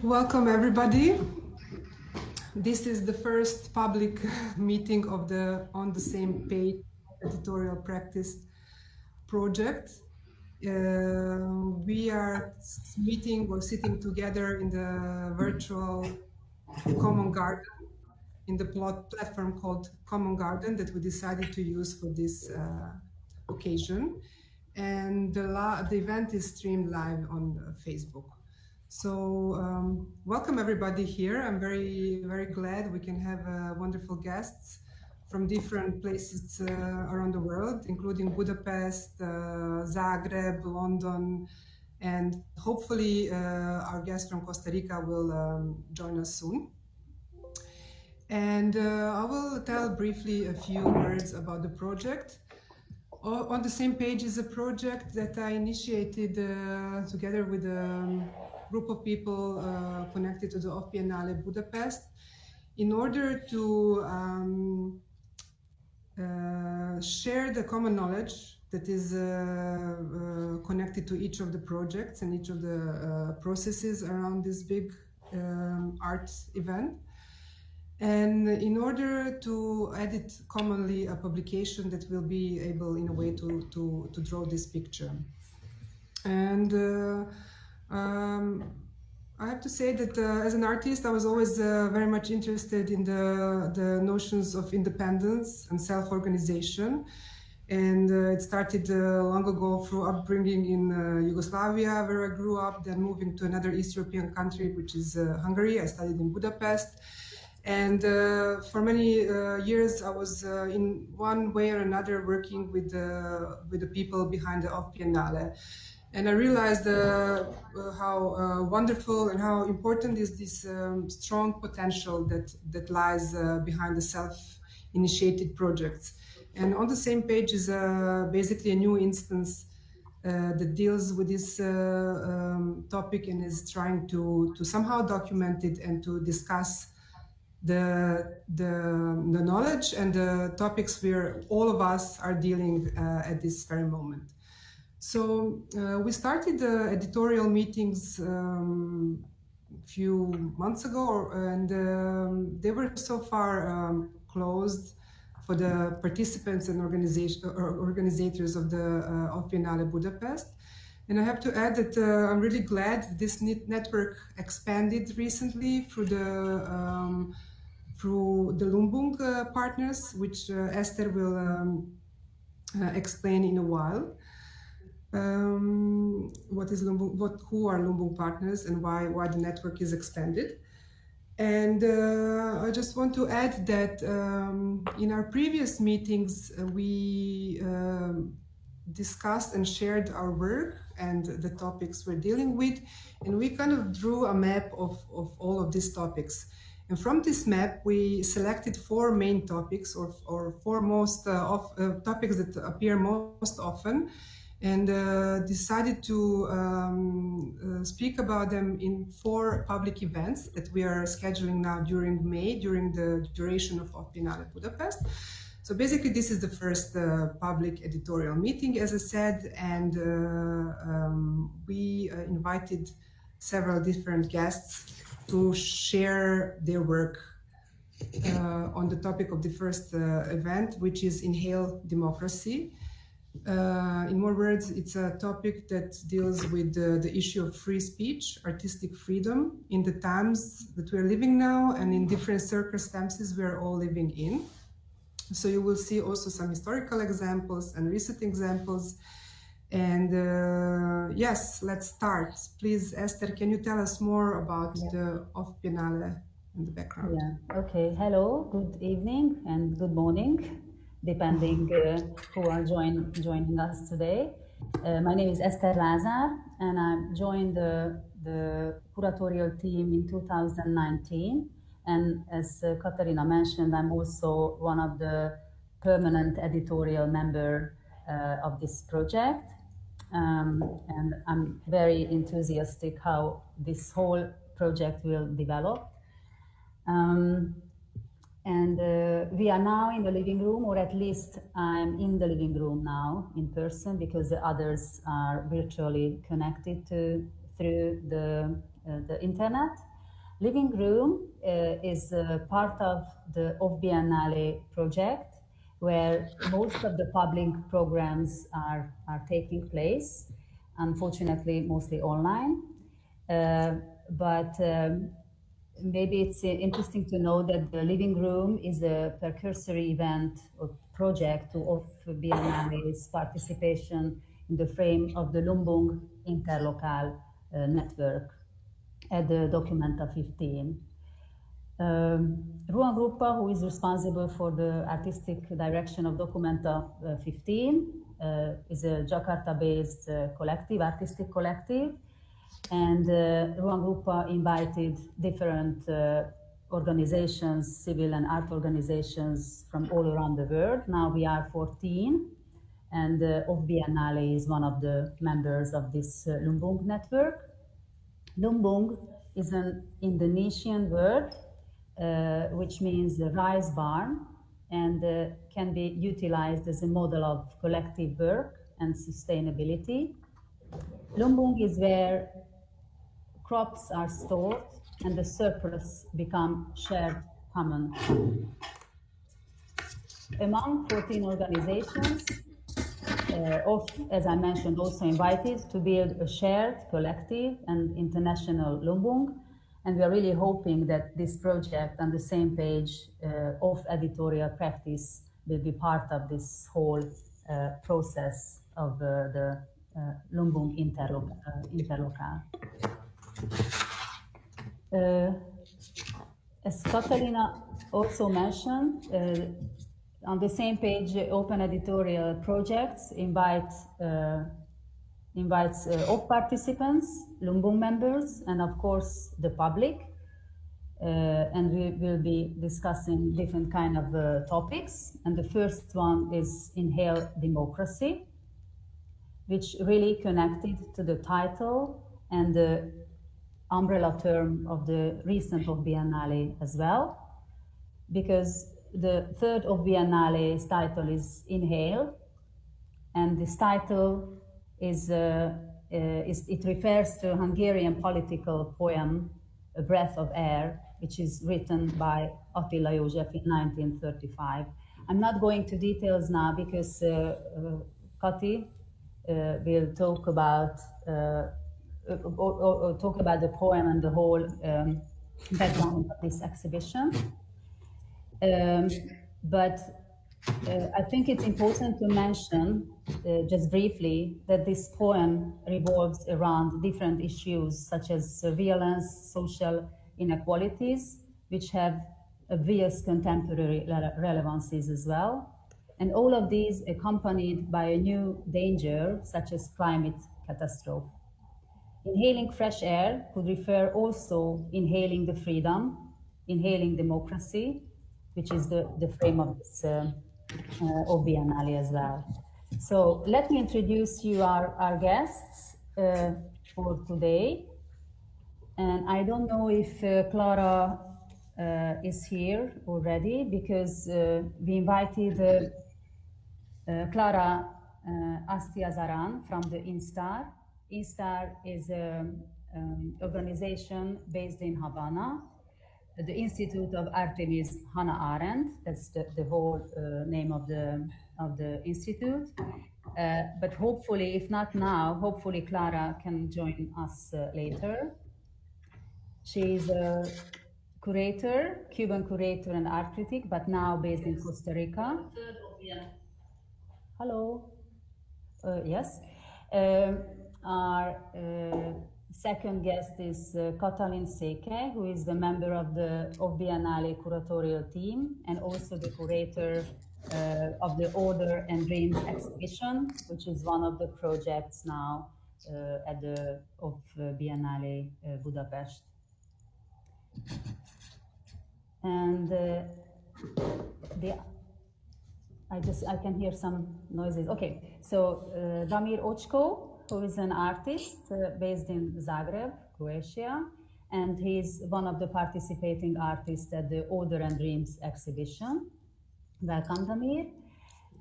Welcome everybody. This is the first public meeting of the On the Same Page Editorial Practice project. We are meeting or sitting together in the virtual Common Garden, in the platform called Common Garden that we decided to use for this occasion. And the event is streamed live on Facebook. So welcome everybody here. I'm very, very glad we can have wonderful guests from different places around the world, including Budapest, Zagreb, London, and hopefully our guest from Costa Rica will join us soon. And I will tell briefly a few words about the project. On the Same Page is a project that I initiated together with a group of people connected to the OFF-Biennále Budapest in order to share the common knowledge that is connected to each of the projects and each of the processes around this big art event. And in order to edit commonly a publication that will be able in a way to draw this picture. And I have to say that as an artist, I was always very much interested in the notions of independence and self-organization. And it started long ago through upbringing in Yugoslavia, where I grew up, then moving to another East European country, which is Hungary. I studied in Budapest. And for many years, I was in one way or another working with the people behind the OFF-Biennále. And I realized how wonderful and how important is this strong potential that lies behind the self-initiated projects. And On the Same Page is basically a new instance that deals with this topic and is trying to somehow document it and to discuss the knowledge and the topics where all of us are dealing at this very moment. So we started the editorial meetings a few months ago, and they were so far closed for the participants and organizers of the OFF-Biennále Budapest. And I have to add that I'm really glad this network expanded recently through the Lumbung partners, which Esther will explain in a while. What is Lumbung? Who are Lumbung partners, and why the network is expanded? And I just want to add that in our previous meetings we discussed and shared our work and the topics we're dealing with, and we kind of drew a map of all of these topics. And from this map, we selected four main topics, or four most topics that appear most often, and decided to speak about them in four public events that we are scheduling now during May, during the duration of OFF-Biennále Budapest. So basically, this is the first public editorial meeting, as I said, and we invited several different guests to share their work on the topic of the first event, which is Inhale Democracy. In more words, it's a topic that deals with the issue of free speech, artistic freedom in the times that we're living now and in different circumstances we're all living in. So you will see also some historical examples and recent examples. And yes, let's start. Please, Esther, can you tell us more about the OFF-Biennále and the background? Yeah, okay. Hello, good evening and good morning, depending who are joining us today. My name is Esther Lázár, and I joined the curatorial team in 2019. And as Katarina mentioned, I'm also one of the permanent editorial member of this project. And I'm very enthusiastic how this whole project will develop. And we are now in the living room, or at least I'm in the living room now in person, because the others are virtually connected through the internet. Living room is part of the OFF-Biennále project, where most of the public programs are taking place, unfortunately mostly online. But maybe it's interesting to know that the living room is a precursory event or project to OFF-Biennále's participation in the frame of the Lumbung Interlocal network at the Documenta 15. Ruan Gruppa, who is responsible for the artistic direction of Documenta 15, is a Jakarta-based artistic collective. And Ruan Gruppa invited different organizations, civil and art organizations from all around the world. Now we are 14, and OFF-Biennále is one of the members of this Lumbung network. Lumbung is an Indonesian word which means rice barn, and can be utilized as a model of collective work and sustainability. Lumbung is where crops are stored and the surplus become shared common. Among 14 organizations, as I mentioned, also invited to build a shared, collective and international Lumbung. And we are really hoping that this project on the same page of Editorial Practice will be part of this whole process of the Lumbung Interlocal. As Katalina also mentioned, on the same page, Open Editorial Projects invites OFF participants, Lumbung members, and of course the public. And we will be discussing different kind of topics. And the first one is Inhale Democracy, which really connected to the title and the umbrella term of the recent OFF-Biennále as well, because the third OFF-Biennále's title is Inhale, and this title it refers to a Hungarian political poem, A Breath of Air, which is written by Attila József in 1935. I'm not going to details now because Kati will talk about the poem and the whole background of this exhibition. But I think it's important to mention just briefly that this poem revolves around different issues such as violence, social inequalities, which have obvious contemporary relevancies as well. And all of these accompanied by a new danger such as climate catastrophe. Inhaling fresh air could refer also inhaling the freedom, inhaling democracy, which is the frame of this OFF-Biennále as well. So let me introduce you our guests for today. And I don't know if Clara is here already, because we invited Clara Astiazaran from the INSTAR. INSTAR is an organization based in Havana, the Institute of Artemis Hannah Arendt. That's the whole name of the institute. But hopefully, if not now, hopefully Clara can join us later. She's a curator, Cuban curator and art critic, but now based in Costa Rica. Hello. Yes. Our second guest is Katalin Székely, who is the member of the OFF-Biennále curatorial team and also the curator of the Order and Dreams exhibition, which is one of the projects now at the OFF-Biennále Budapest. And I can hear some noises. Okay, so Damir Ocsko, who is an artist based in Zagreb, Croatia, and he's one of the participating artists at the Odor and Dreams exhibition. Welcome, Damir.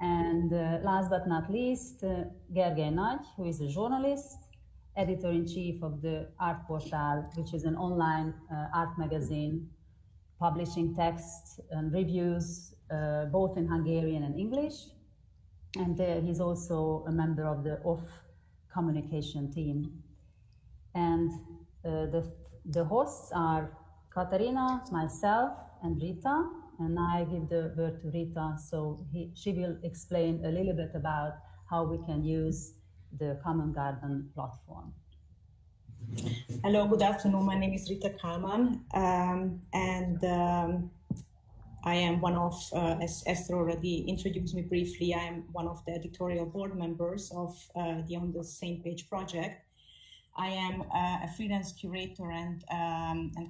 And last but not least, Gergely Nagy, who is a journalist, editor-in-chief of the Art Portal, which is an online art magazine publishing texts and reviews, both in Hungarian and English. And he's also a member of the OFF communication team. And the hosts are Katarina, myself, and Rita. And I give the word to Rita, so she will explain a little bit about how we can use the Common Garden platform. Hello, good afternoon. My name is Rita Kalman, and I am one of, as Esther already introduced me briefly, I am one of the editorial board members of the On the Same Page project. I am a freelance curator and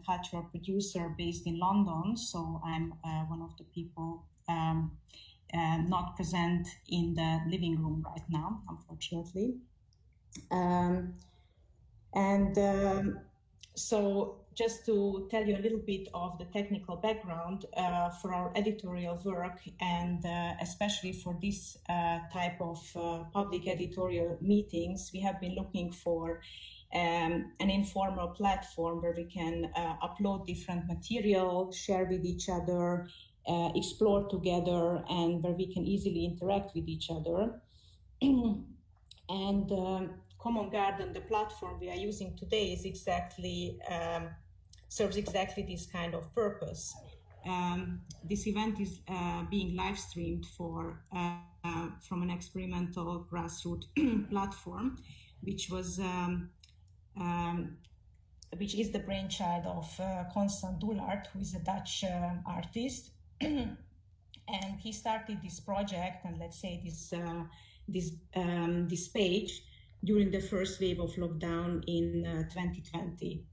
cultural producer based in London, so I'm one of the people not present in the living room right now, unfortunately. So just to tell you a little bit of the technical background for our editorial work, and especially for this type of public editorial meetings, we have been looking for an informal platform where we can upload different material, share with each other, explore together, and where we can easily interact with each other. And Common Garden, the platform we are using today, is exactly serves exactly this kind of purpose. This event is being live streamed from an experimental grassroots platform, which is the brainchild of Constant Dullard, who is a Dutch artist, and he started this project and let's say this page during the first wave of lockdown in 2020.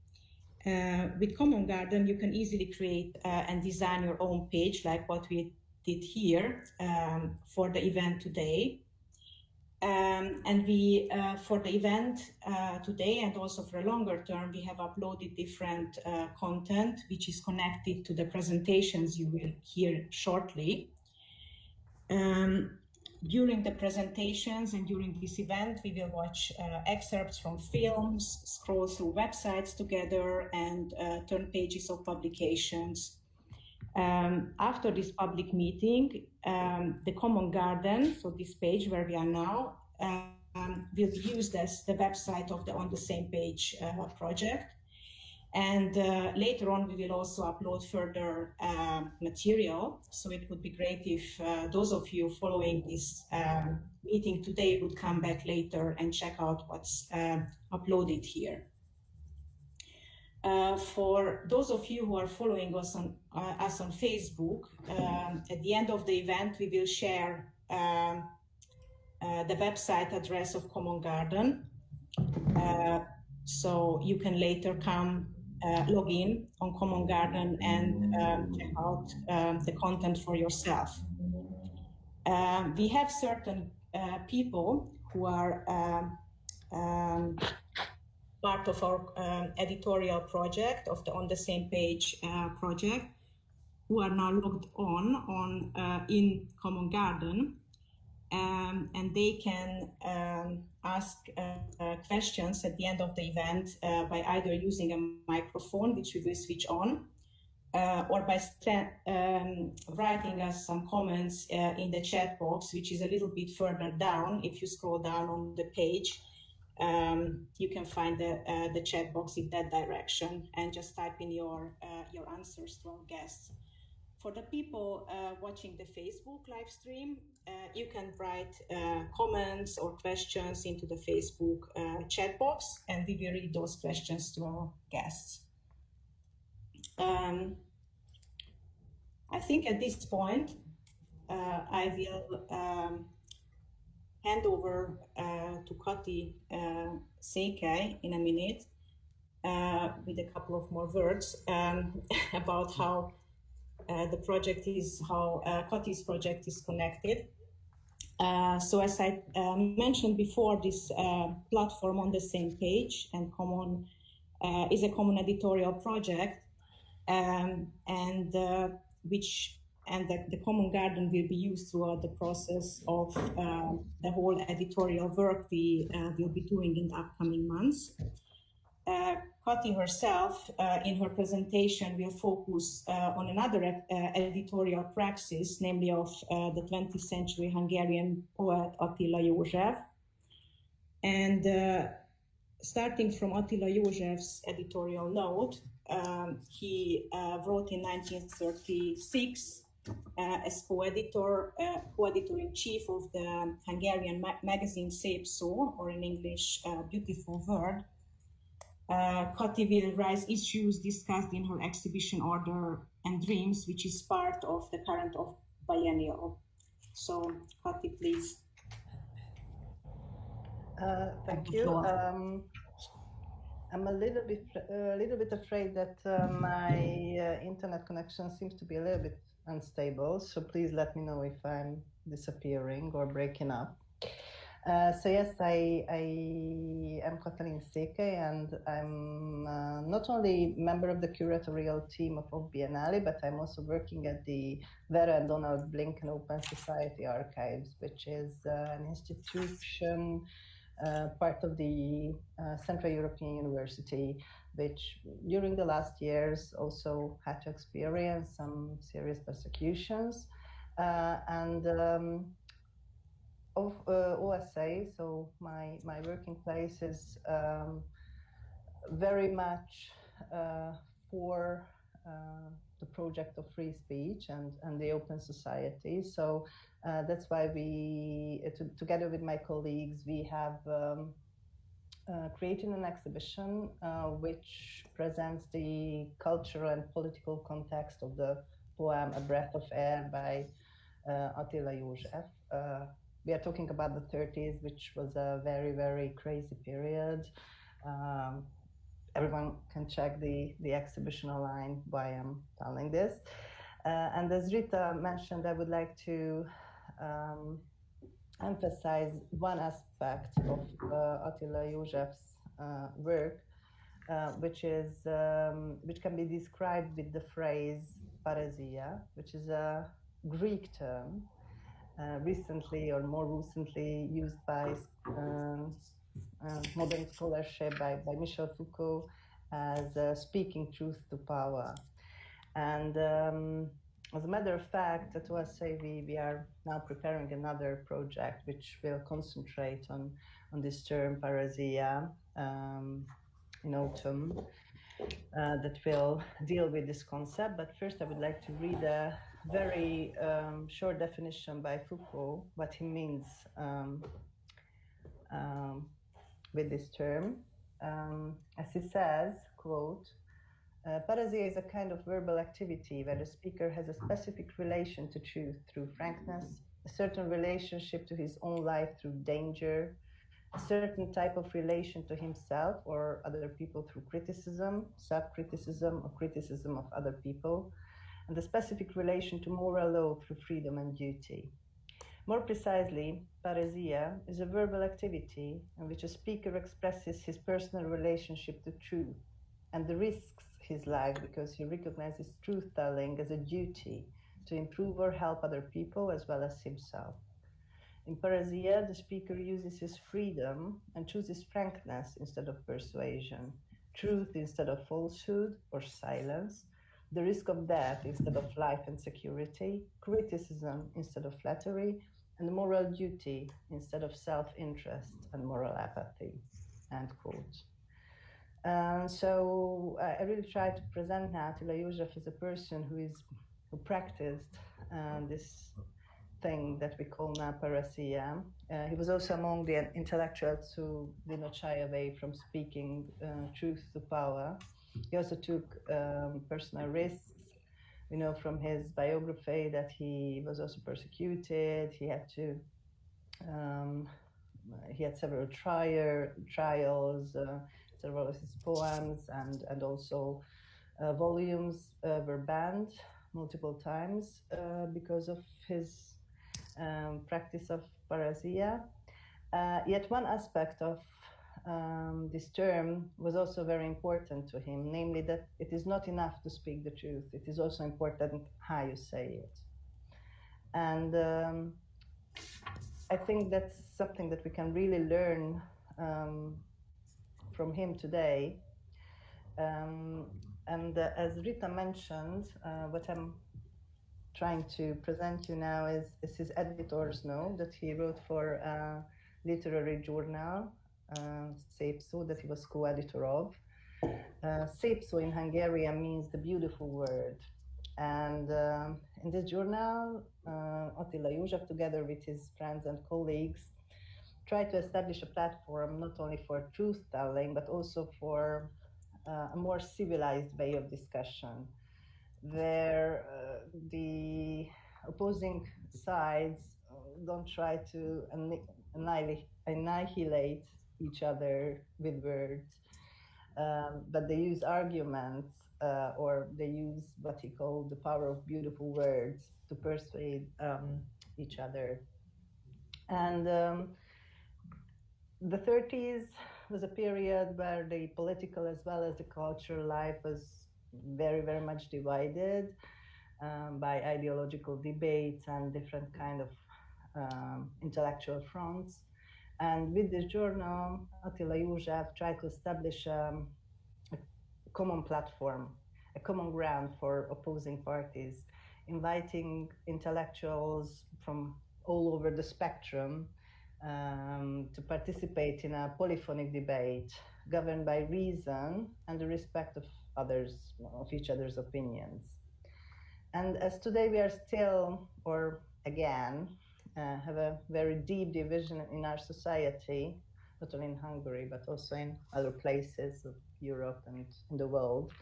With Common Garden, you can easily create and design your own page, like what we did here for the event today. And we, for the event today and also for a longer term, we have uploaded different content which is connected to the presentations you will hear shortly. During the presentations and during this event, we will watch excerpts from films, scroll through websites together, and turn pages of publications. After this public meeting, the Common Garden, so this page where we are now, will be used as the website of the On the Same Page project. And later on, we will also upload further material. So it would be great if those of you following this meeting today would come back later and check out what's uploaded here. For those of you who are following us on Facebook, at the end of the event, we will share the website address of Common Garden. So you can later come log in on Common Garden and check out the content for yourself. We have certain people who are part of our editorial project of the On the Same Page project, who are now logged on in Common Garden, and they can ask questions at the end of the event by either using a microphone, which we will switch on, or by writing us some comments in the chat box, which is a little bit further down. If you scroll down on the page, you can find the chat box in that direction, and just type in your answers to our guests. For the people watching the Facebook live stream, you can write comments or questions into the Facebook chat box, and we will read those questions to our guests. I think at this point, I will hand over to Kati Székely in a minute with a couple of more words about how the project is, how Kati's project is connected. So as I mentioned before, this platform On the Same Page and Common is a common editorial project, and the Common Garden will be used throughout the process of the whole editorial work we will be doing in the upcoming months. Kati herself, in her presentation, will focus on another editorial praxis, namely of the 20th century Hungarian poet Attila József. And starting from Attila József's editorial note, he wrote in 1936 as co-editor-in-chief of the Hungarian magazine Szép Szó, or in English, Beautiful Word. Kati will raise issues discussed in her exhibition Order and Dreams, which is part of the current OFF-Biennále. So, Kati, please. Thank you. I'm a little bit afraid that my internet connection seems to be a little bit unstable. So please let me know if I'm disappearing or breaking up. So yes, I am Katalin Székely, and I'm not only member of the curatorial team of OFF-Biennále, but I'm also working at the Vera and Donald Blinken Open Society Archives, which is an institution part of the Central European University, which during the last years also had to experience some serious persecutions. OSA, so my working place is very much for the project of free speech and the open society. So that's why we, together with my colleagues, we have created an exhibition which presents the cultural and political context of the poem A Breath of Air by Attila József. We are talking about the 30s, which was a very, very crazy period. Everyone can check the exhibition online why I'm telling this. And as Rita mentioned, I would like to emphasize one aspect of Attila József's work, which can be described with the phrase paresia, which is a Greek term, recently or more recently used by modern scholarship by Michel Foucault as speaking truth to power. And as a matter of fact, at OSA we are now preparing another project which will concentrate on this term paresia in autumn that will deal with this concept. But first I would like to read a very short definition by Foucault, what he means with this term. As he says, quote, paresia is a kind of verbal activity where the speaker has a specific relation to truth through frankness, a certain relationship to his own life through danger, a certain type of relation to himself or other people through criticism, self-criticism, or criticism of other people, and a specific relation to moral law through freedom and duty. More precisely, paresia is a verbal activity in which a speaker expresses his personal relationship to truth and the risks his life because he recognizes truth-telling as a duty to improve or help other people as well as himself. In paresia, the speaker uses his freedom and chooses frankness instead of persuasion, truth instead of falsehood or silence, the risk of death instead of life and security, criticism instead of flattery, and moral duty instead of self-interest and moral apathy, end quote. So I really try to present now Attila József as a person who practiced this thing that we call now paresia. He was also among the intellectuals who did not shy away from speaking truth to power. He also took personal risks. We know from his biography that he was also persecuted. He had several trials. Several of his poems and also volumes were banned multiple times because of his practice of paresia. Yet one aspect of this term was also very important to him, namely that it is not enough to speak the truth. It is also important how you say it. And I think that's something that we can really learn from him today. As Rita mentioned, what I'm trying to present you now is his editor's note that he wrote for a literary journal, Szép Szó, that he was co-editor of. Szép Szó in Hungarian means the beautiful word. And in this journal, Attila József, together with his friends and colleagues, tried to establish a platform not only for truth-telling, but also for a more civilized way of discussion, where the opposing sides don't try to annihilate each other with words, but they use arguments, or they use what he called the power of beautiful words to persuade each other. And the 30s was a period where the political as well as the cultural life was very, very much divided by ideological debates and different kind of intellectual fronts. And with this journal, Attila József tried to establish a common platform, a common ground for opposing parties, inviting intellectuals from all over the spectrum to participate in a polyphonic debate governed by reason and the respect of each other's opinions. And as today we are still, or again, have a very deep division in our society, not only in Hungary, but also in other places of Europe and in the world.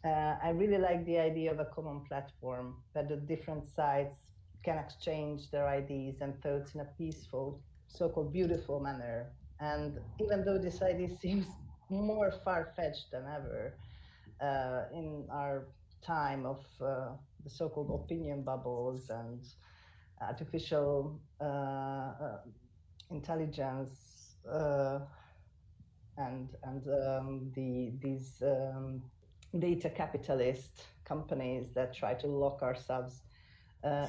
I really like the idea of a common platform where the different sides can exchange their ideas and thoughts in a peaceful, so-called beautiful manner. And even though this idea seems more far-fetched than ever in our time of the so-called opinion bubbles and artificial intelligence and these data capitalist companies that try to lock ourselves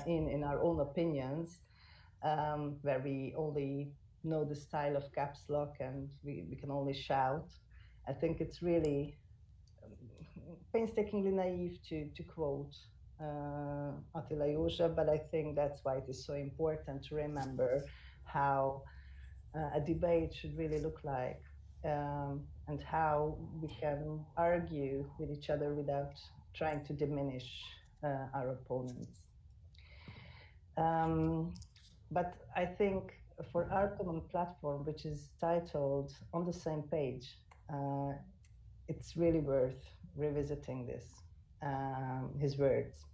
in our own opinions, where we only know the style of caps lock and we can only shout. I think it's really painstakingly naive to quote Attila József, but I think that's why it is so important to remember how a debate should really look like, and how we can argue with each other without trying to diminish our opponents. But I think for our common platform, which is titled On the Same Page, it's really worth revisiting this, his words.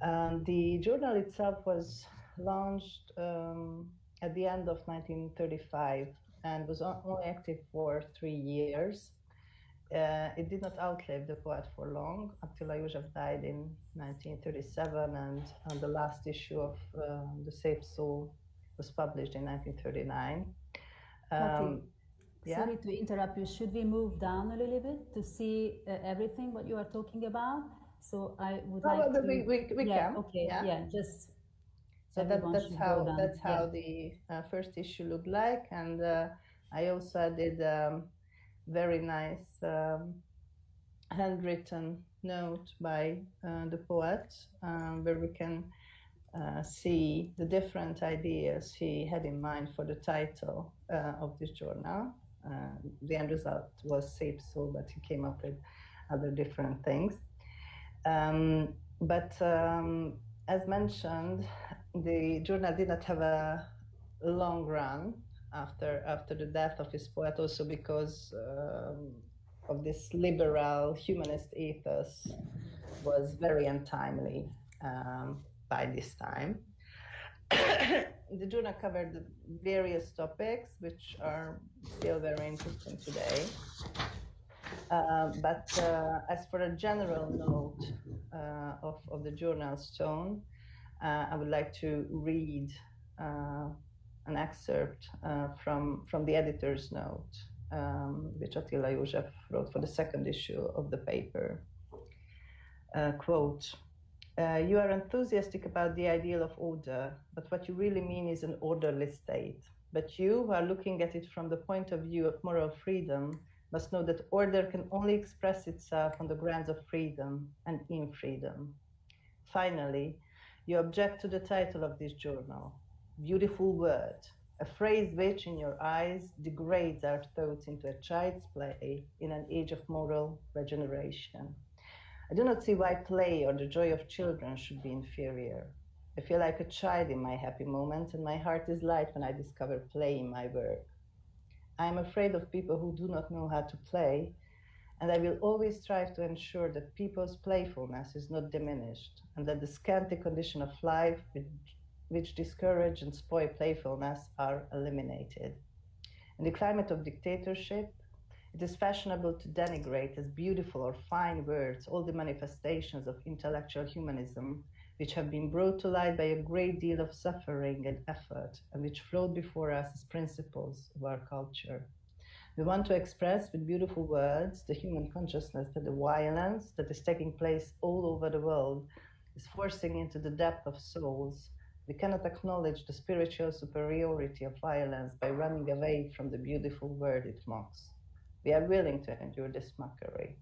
The journal itself was launched at the end of 1935 and was only active for 3 years. It did not outlive the poet for long. Attila József died in 1937, and the last issue of the Szép Szó was published in 1939. Yeah? Sorry to interrupt you. Should we move down a little bit to see everything what you are talking about? So I would like to... We can. Okay, yeah, just... So that's how the first issue looked like, and I also did a very nice handwritten note by the poet, where we can see the different ideas he had in mind for the title of this journal. The end result was Szép Szó, but he came up with other different things. As mentioned, the journal did not have a long run after the death of his poet, also because of this liberal humanist ethos was very untimely by this time. The journal covered various topics which are still very interesting today. As for a general note of the journal's tone, I would like to read an excerpt from the editor's note, which Attila József wrote for the second issue of the paper. Quote, you are enthusiastic about the ideal of order, but what you really mean is an orderly state. But you, who are looking at it from the point of view of moral freedom, must know that order can only express itself on the grounds of freedom and in freedom. Finally, you object to the title of this journal, Beautiful Word, a phrase which, in your eyes, degrades our thoughts into a child's play in an age of moral regeneration. I do not see why play or the joy of children should be inferior. I feel like a child in my happy moments, and my heart is light when I discover play in my work. I am afraid of people who do not know how to play, and I will always strive to ensure that people's playfulness is not diminished, and that the scanty condition of life which discourage and spoil playfulness are eliminated. In the climate of dictatorship, it is fashionable to denigrate as beautiful or fine words all the manifestations of intellectual humanism which have been brought to light by a great deal of suffering and effort, and which float before us as principles of our culture. We want to express with beautiful words the human consciousness that the violence that is taking place all over the world is forcing into the depth of souls. We cannot acknowledge the spiritual superiority of violence by running away from the beautiful word it mocks. We are willing to endure this mockery.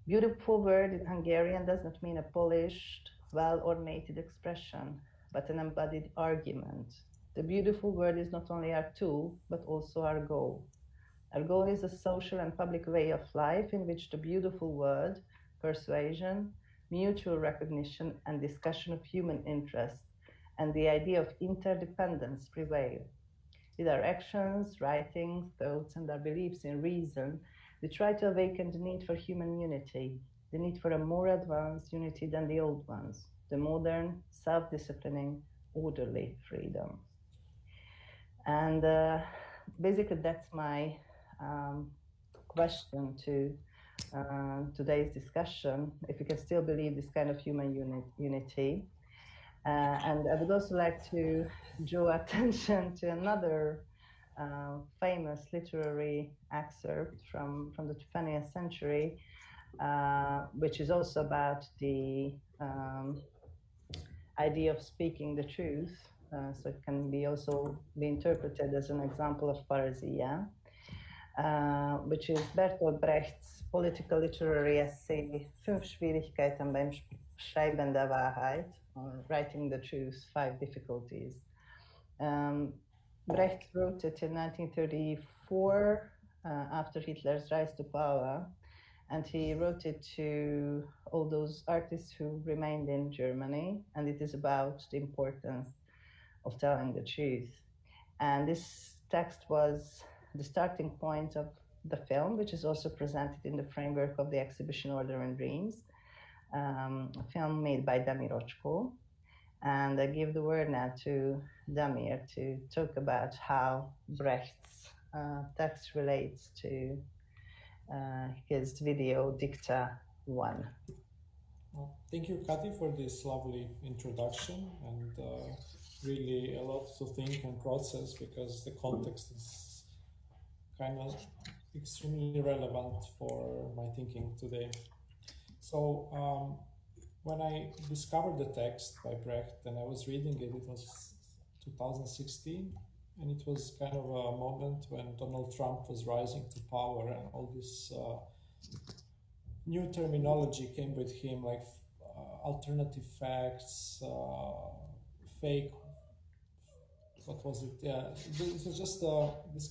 Beautiful word in Hungarian does not mean a polished, well-ornated expression, but an embodied argument. The beautiful word is not only our tool, but also our goal. Our goal is a social and public way of life in which the beautiful word, persuasion, mutual recognition, and discussion of human interest, and the idea of interdependence prevail. With our actions, writings, thoughts, and our beliefs in reason, we try to awaken the need for human unity, the need for a more advanced unity than the old ones, the modern, self-disciplining, orderly freedom. And basically that's my question to today's discussion, if you can still believe this kind of human unity. And I would also like to draw attention to another famous literary excerpt from the 20th century, which is also about the idea of speaking the truth. So it can be also be interpreted as an example of parousia, which is Bertolt Brecht's political literary essay, 5 Schwierigkeiten beim Schreiben der Wahrheit, or Writing the Truth, 5 Difficulties. Brecht wrote it in 1934, after Hitler's rise to power, and he wrote it to all those artists who remained in Germany, and it is about the importance of telling the truth. And this text was the starting point of the film, which is also presented in the framework of the exhibition Order and Dreams, a film made by Damir Ocskó. And I give the word now to Damir to talk about how Brecht's text relates to his video Dicta 1. Well, thank you, Kati, for this lovely introduction, and really a lot to think and process, because the context is kind of extremely relevant for my thinking today. So when I discovered the text by Brecht and I was reading it, it was 2016, and it was kind of a moment when Donald Trump was rising to power, and all this new terminology came with him, like alternative facts, fake, what was it? Yeah, it was just this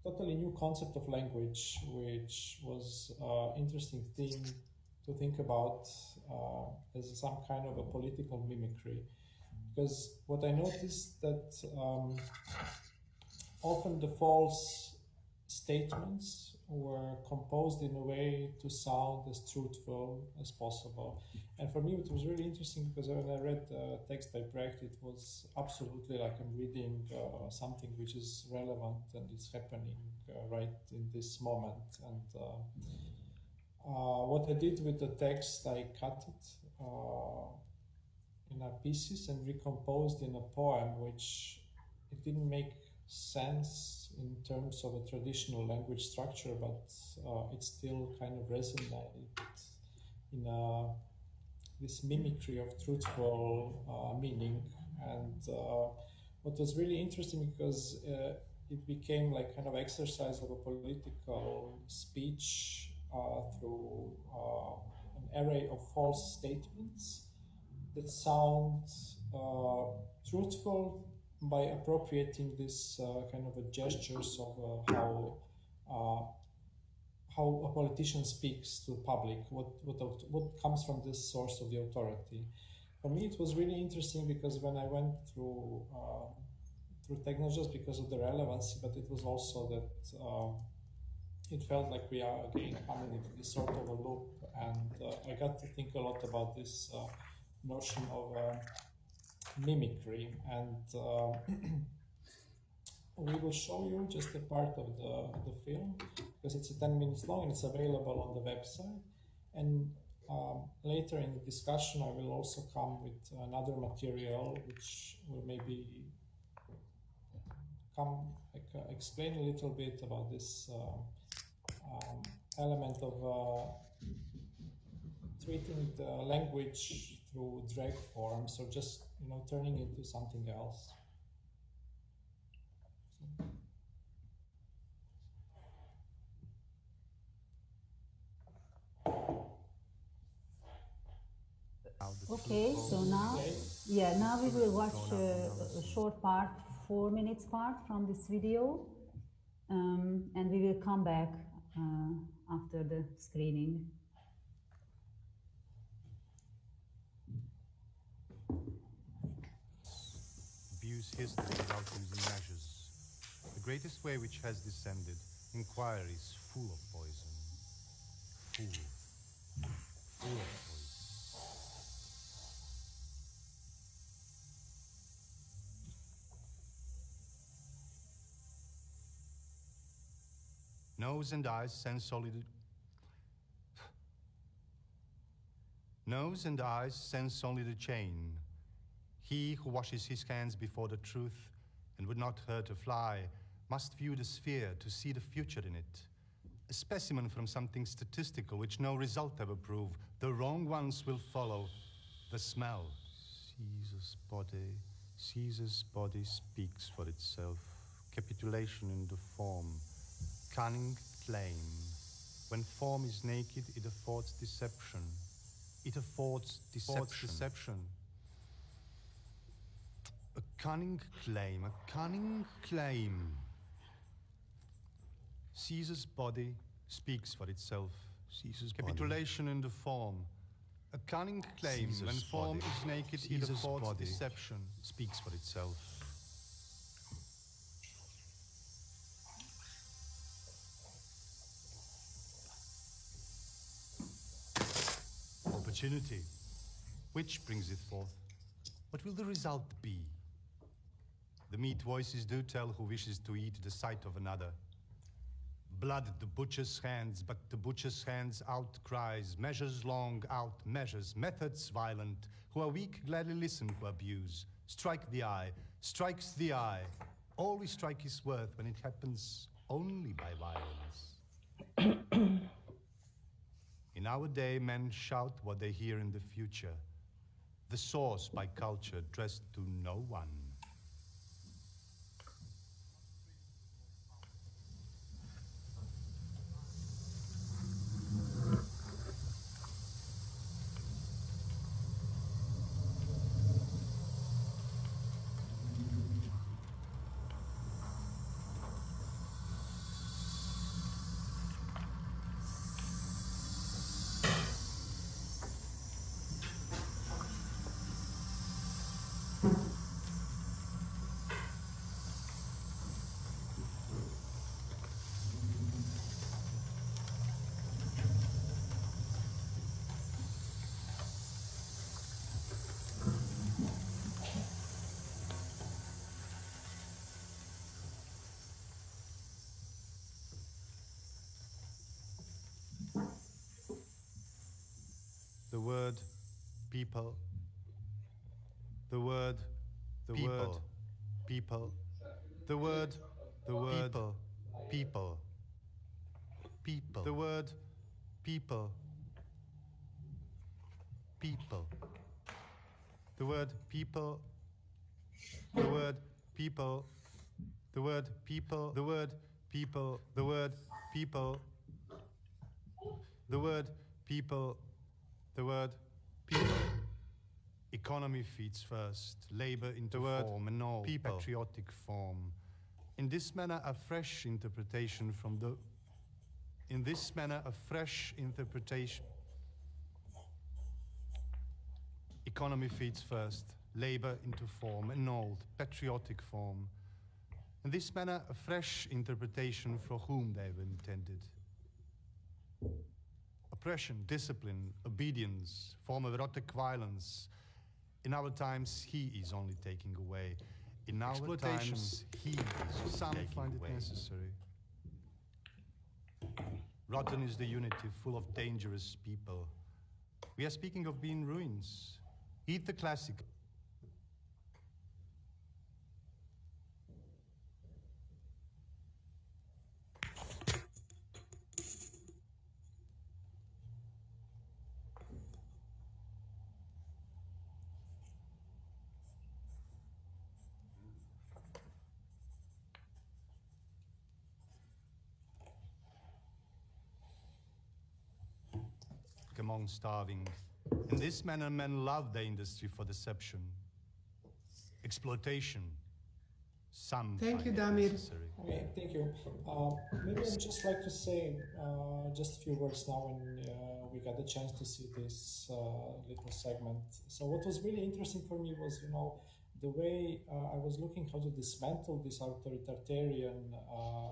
totally new concept of language, which was interesting thing to think about as some kind of a political mimicry. Because what I noticed that often the false statements were composed in a way to sound as truthful as possible. And for me, it was really interesting because when I read the text by Brecht, it was absolutely like I'm reading something which is relevant and it's happening right in this moment. And what I did with the text, I cut it in pieces and recomposed in a poem, which it didn't make sense in terms of a traditional language structure, but it still kind of resonated in this mimicry of truthful meaning. And what was really interesting, because it became like kind of exercise of a political speech through an array of false statements that sound truthful by appropriating this kind of a gestures of how a politician speaks to the public, what comes from this source of the authority. For me, it was really interesting because when I went through technologies, because of the relevancy, but it was also that it felt like we are again coming into this sort of a loop, and I got to think a lot about this notion of mimicry, and we will show you just a part of the film because it's 10 minutes long and it's available on the website. And later in the discussion, I will also come with another material which will maybe explain a little bit about this element of treating the language through drag forms, or just turning into something else. Okay, so now, now we will watch a short part, 4 minutes part from this video, and we will come back after the screening. Views history without using measures. The greatest way which has descended, inquiries full of poison. Full of poison. Nose and eyes sense only the Nose and eyes sense only the chain. He who washes his hands before the truth and would not hurt a fly must view the sphere to see the future in it. A specimen from something statistical which no result ever prove. The wrong ones will follow. The smell. Caesar's body speaks for itself. Capitulation in the form. Cunning claim. When form is naked, it affords deception. It affords deception. A cunning claim. Caesar's body speaks for itself. Caesar's capitulation in the form. A cunning claim. Caesar's when form body. Is naked, Caesar's it affords body. Deception. Speaks for itself. Opportunity. Which brings it forth? What will the result be? The meat voices do tell who wishes to eat the sight of another. Blood the butcher's hands, but the butcher's hands outcries. Measures long out measures, methods violent. Who are weak gladly listen, who abuse. Strike the eye, strikes the eye. All we strike is worth when it happens only by violence. In our day, men shout what they hear in the future. The source by culture dressed to no one. The word people. The word people. The word people. People. The word people. People. The word people. The word people. The word people. The word people. The word people. The word people. The word people. Economy feeds first, labor into form, and all people. Patriotic form. In this manner, a fresh interpretation from the. In this manner, a fresh interpretation. Economy feeds first, labor into form, an old, patriotic form. In this manner, a fresh interpretation for whom they were intended. Oppression, discipline, obedience, form of erotic violence. In our times, he is only taking away. In our times, he is some find it necessary. Rotten is the unity, full of dangerous people. We are speaking of being ruins. Eat the classic. Among starving. In this manner, men love the industry for deception, exploitation. Some Thank you, find it Damir. necessary. Okay, thank you. Maybe I'd just like to say just a few words now when we got the chance to see this little segment. So what was really interesting for me was, the way I was looking how to dismantle this authoritarian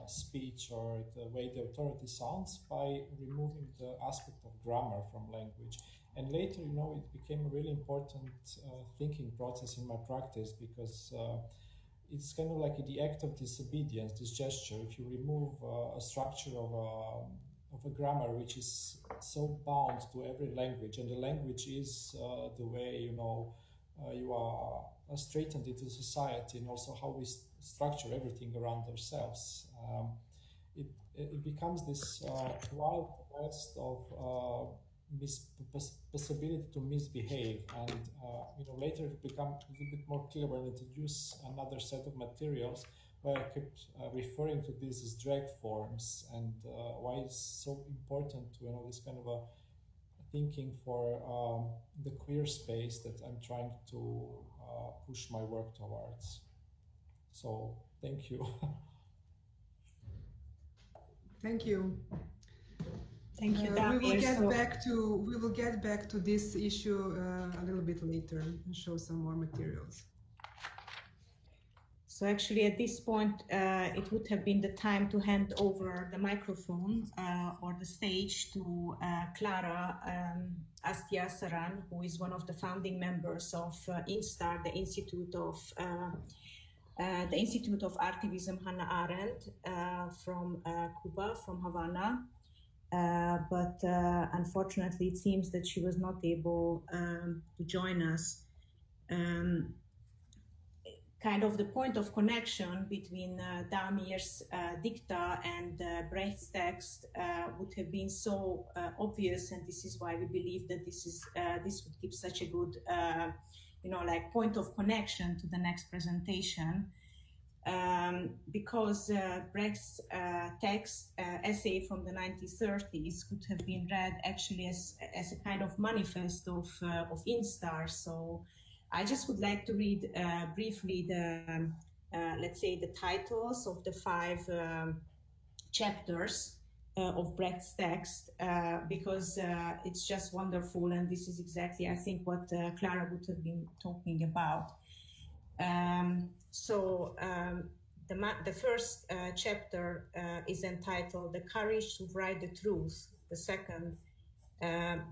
speech or the way the authority sounds by removing the aspect of grammar from language. And later, it became a really important thinking process in my practice because it's kind of like the act of disobedience, this gesture. If you remove a structure of a grammar which is so bound to every language, and the language is the way, you are straightened into society, and also how we structure everything around ourselves. It becomes this wild west of possibility to misbehave, and later it becomes a little bit more clear when I introduce another set of materials where I kept referring to this as drag forms, and why it's so important to this kind of a thinking for the queer space that I'm trying to push my work towards. So thank you. Thank you. Thank you, we will get back to this issue a little bit later and show some more materials. So actually at this point, it would have been the time to hand over the microphone or the stage to Clara Astiasaran, who is one of the founding members of INSTAR, the Institute of Artivism Hannah Arendt from Cuba, from Havana. But unfortunately, it seems that she was not able to join us. Kind of the point of connection between Damir's dicta and Brecht's text would have been so obvious, and this is why we believe that this would give such a good, point of connection to the next presentation. Because Brecht's text, essay from the 1930s, could have been read actually as a kind of manifest of INSTAR. So I just would like to read briefly the, let's say, the titles of the 5 chapters of Brecht's text, because it's just wonderful, and this is exactly, I think, what Clara would have been talking about. The first chapter is entitled "The Courage to Write the Truth." The second,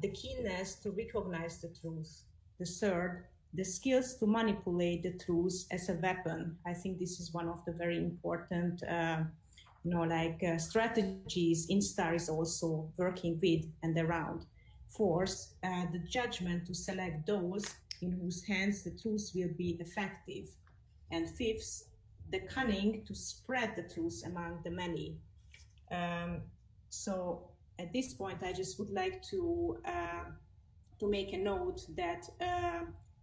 "The Keenness to Recognize the Truth." The third, "The Skills to Manipulate the Truth as a Weapon." I think this is one of the very important, strategies INSTAR is also working with and around. Fourth, the judgment to select those in whose hands the truth will be effective. And fifth, the cunning to spread the truth among the many. So at this point, I just would like to make a note that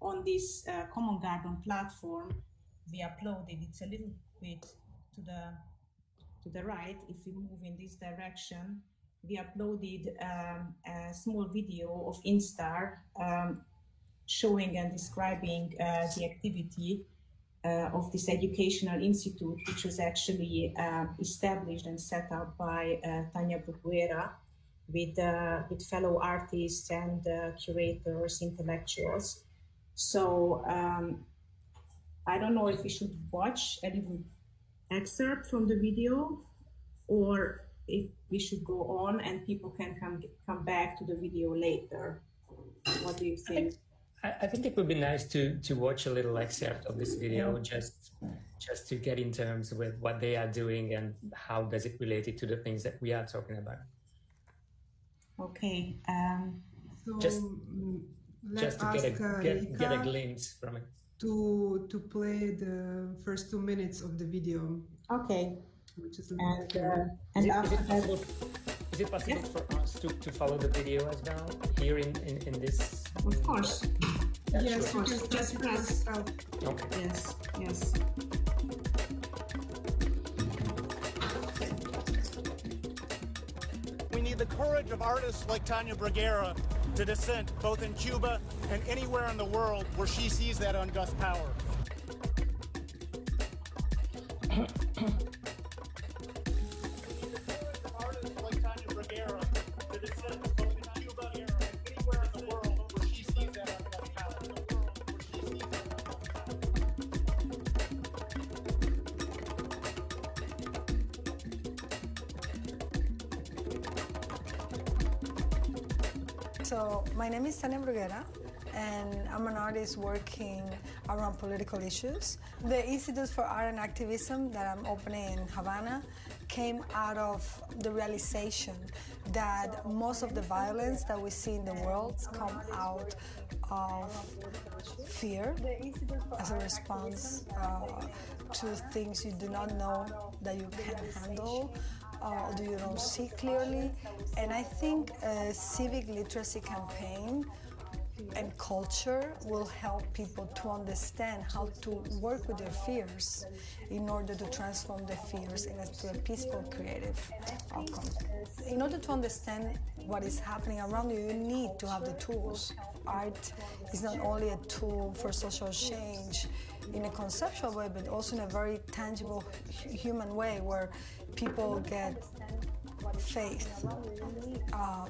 on this Common Garden platform, we uploaded, it's a little bit to the right, if we move in this direction, we uploaded a small video of Instar showing and describing the activity of this educational institute, which was actually established and set up by Tania Bruguera with fellow artists and curators, intellectuals. So I don't know if we should watch a little excerpt from the video or if we should go on and people can come back to the video later. What do you think? I think it would be nice to watch a little excerpt of this video, just to get in terms with what they are doing and how does it relate it to the things that we are talking about. Okay. So just to get a glimpse from it. To play the first 2 minutes of the video. Okay. Which is is it possible for us to follow the video as well here in this? Of course. Yes, sure. Just press. Okay. Yes. We need the courage of artists like Tania Bruguera to dissent both in Cuba and anywhere in the world where she sees that unjust power. So my name is Tania Bruguera, and I'm an artist working around political issues. The Institute for Art and Activism that I'm opening in Havana came out of the realization that most of the violence that we see in the world come out of fear as a response to things you do not know that you can handle. Do you don't see clearly? And I think a civic literacy campaign and culture will help people to understand how to work with their fears in order to transform their fears into a peaceful, creative outcome. In order to understand what is happening around you, you need to have the tools. Art is not only a tool for social change in a conceptual way, but also in a very tangible human way where people get faith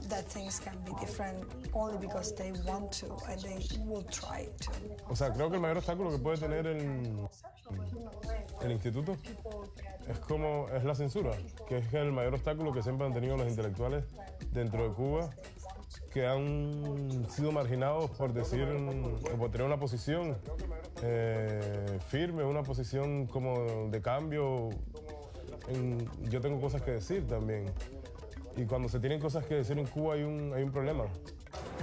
that things can be different only because they want to and they will try to. O sea, creo que el mayor obstáculo que puede tener el instituto es la censura, que es el mayor obstáculo que siempre han tenido los intelectuales dentro de Cuba, que han sido marginados por decir, por tener una posición firme, una posición como de cambio. Yo tengo cosas que decir también, y cuando se tienen cosas que decir en Cuba hay un problema.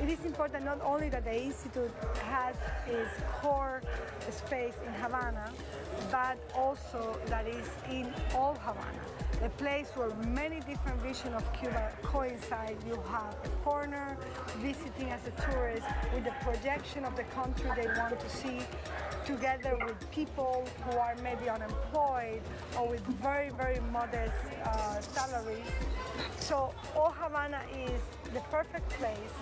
It is important not only that the Institute has its core space in Havana, but also that is in all Havana, a place where many different visions of Cuba coincide. You have a foreigner visiting as a tourist with the projection of the country they want to see, together with people who are maybe unemployed or with very, very modest salaries. So all Havana is the perfect place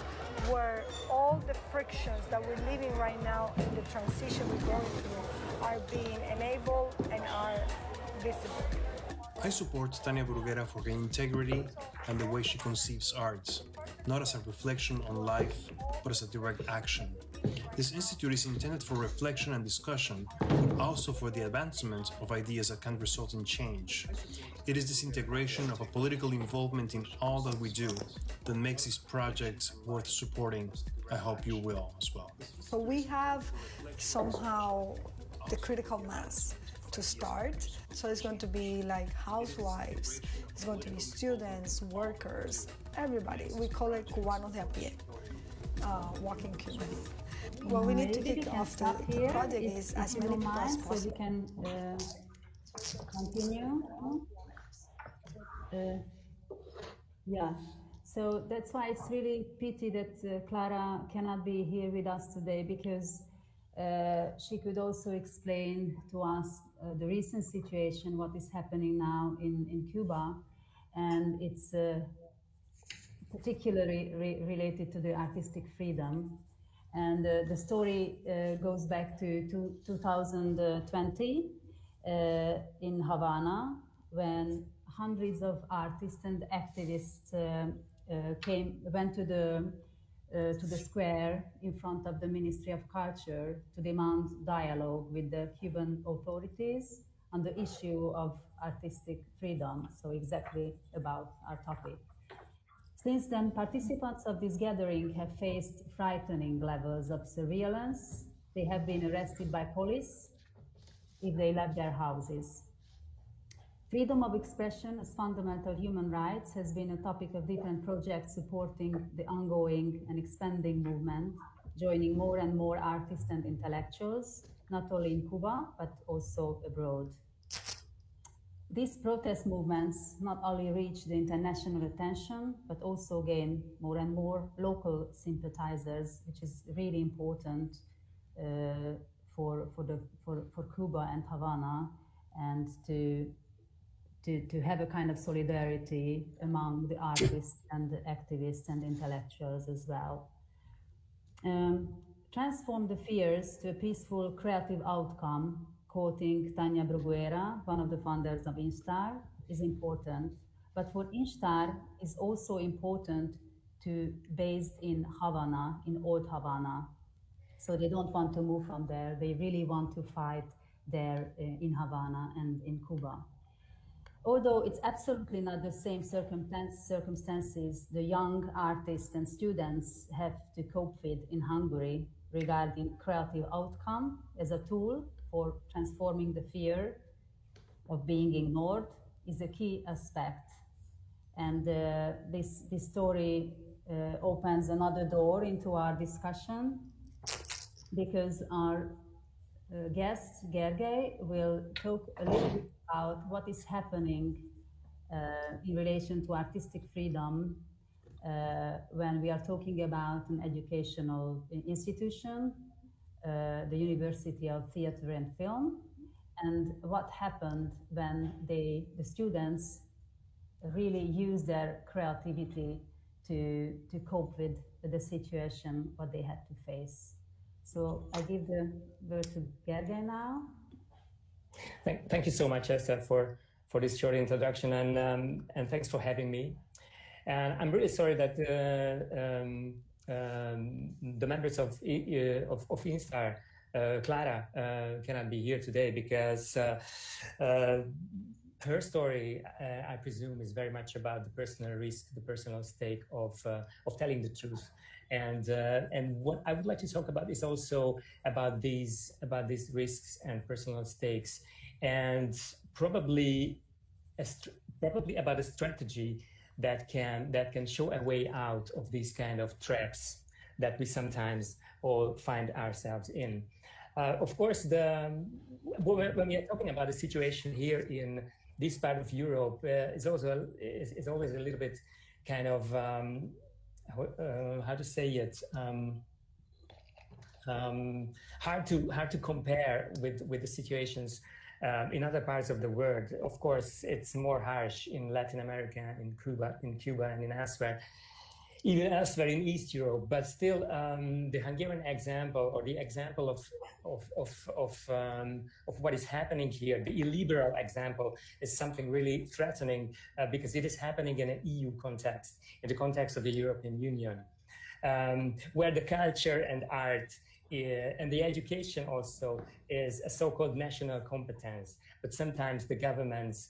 where all the frictions that we're living right now in the transition we're going through are being enabled and are visible. I support Tania Bruguera for her integrity and the way she conceives art, not as a reflection on life, but as a direct action. This institute is intended for reflection and discussion, but also for the advancement of ideas that can result in change. It is this integration of a political involvement in all that we do that makes this project worth supporting. I hope you will as well. So we have somehow the critical mass to start. So it's going to be like housewives, it's going to be students, workers, everybody. We call it Cubanos de a pie, walking Cubans. What we need to kick off the project is as many people as possible. So we can continue. Yeah, so that's why it's really pity that Clara cannot be here with us today, because she could also explain to us the recent situation, what is happening now in Cuba, and it's particularly related to the artistic freedom. And the story goes back to 2020 in Havana, when hundreds of artists and activists went to the square in front of the Ministry of Culture to demand dialogue with the Cuban authorities on the issue of artistic freedom, so exactly about our topic. Since then, participants of this gathering have faced frightening levels of surveillance. They have been arrested by police if they left their houses. Freedom of expression as fundamental human rights has been a topic of different projects supporting the ongoing and expanding movement, joining more and more artists and intellectuals, not only in Cuba, but also abroad. These protest movements not only reach the international attention, but also gain more and more local sympathizers, which is really important for Cuba and Havana, and to have a kind of solidarity among the artists and the activists and intellectuals as well. Transform the fears to a peaceful, creative outcome, quoting Tania Bruguera, one of the founders of Instar, is important. But for Instar, it's also important to based in Havana, in old Havana. So they don't want to move from there. They really want to fight there in Havana and in Cuba. Although it's absolutely not the same circumstances the young artists and students have to cope with in Hungary regarding creative outcome as a tool for transforming the fear of being ignored is a key aspect. And this story opens another door into our discussion, because our guest, Gergely, will talk a little bit about what is happening in relation to artistic freedom when we are talking about an educational institution, the University of Theatre and Film, and what happened when the students really use their creativity to cope with the situation, what they had to face. So I give the word to Gergely now. Thank you so much, Esther, for this short introduction, and thanks for having me. And I'm really sorry that the members of Instar, Clara, cannot be here today, because her story, I presume, is very much about the personal risk, the personal stake of telling the truth. And what I would like to talk about is also about these risks and personal stakes, and probably about a strategy that can show a way out of these kind of traps that we sometimes all find ourselves in. Of course, when we are talking about the situation here in this part of Europe, it's always a little bit kind of how to say it, hard to compare with the situations in other parts of the world. Of course, it's more harsh in Latin America, in Cuba, and in elsewhere, even elsewhere in East Europe. But still, the Hungarian example, or the example of what is happening here, the illiberal example, is something really threatening, because it is happening in an EU context, in the context of the European Union, where the culture and art and the education also is a so-called national competence. But sometimes the governments,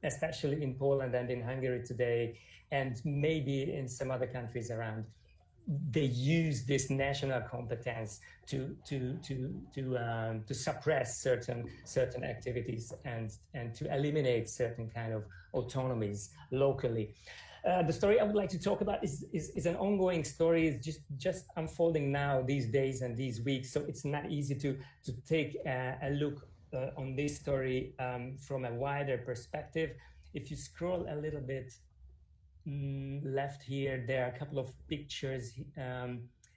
especially in Poland and in Hungary today, and maybe in some other countries around, they use this national competence to suppress certain activities and to eliminate certain kind of autonomies locally. The story I would like to talk about is an ongoing story. It's just unfolding now these days and these weeks. So it's not easy to take a look on this story from a wider perspective. If you scroll a little bit left here, there are a couple of pictures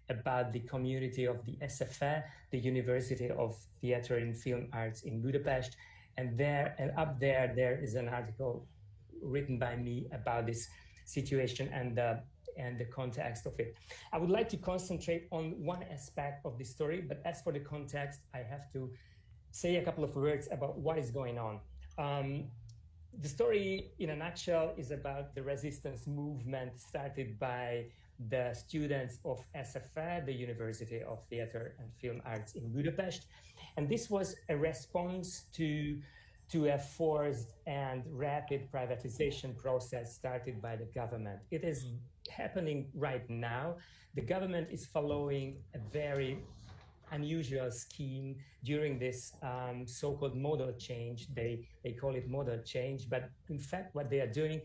about the community of the SFE, the University of Theatre and Film Arts in Budapest. And up there, there is an article written by me about this situation and the context of it. I would like to concentrate on one aspect of the story, but as for the context, I have to say a couple of words about what is going on. The story, in a nutshell, is about the resistance movement started by the students of SFE, the University of Theatre and Film Arts in Budapest. And this was a response to a forced and rapid privatization process started by the government. It is happening right now. The government is following a very unusual scheme during this so-called model change. They call it model change, but in fact what they are doing,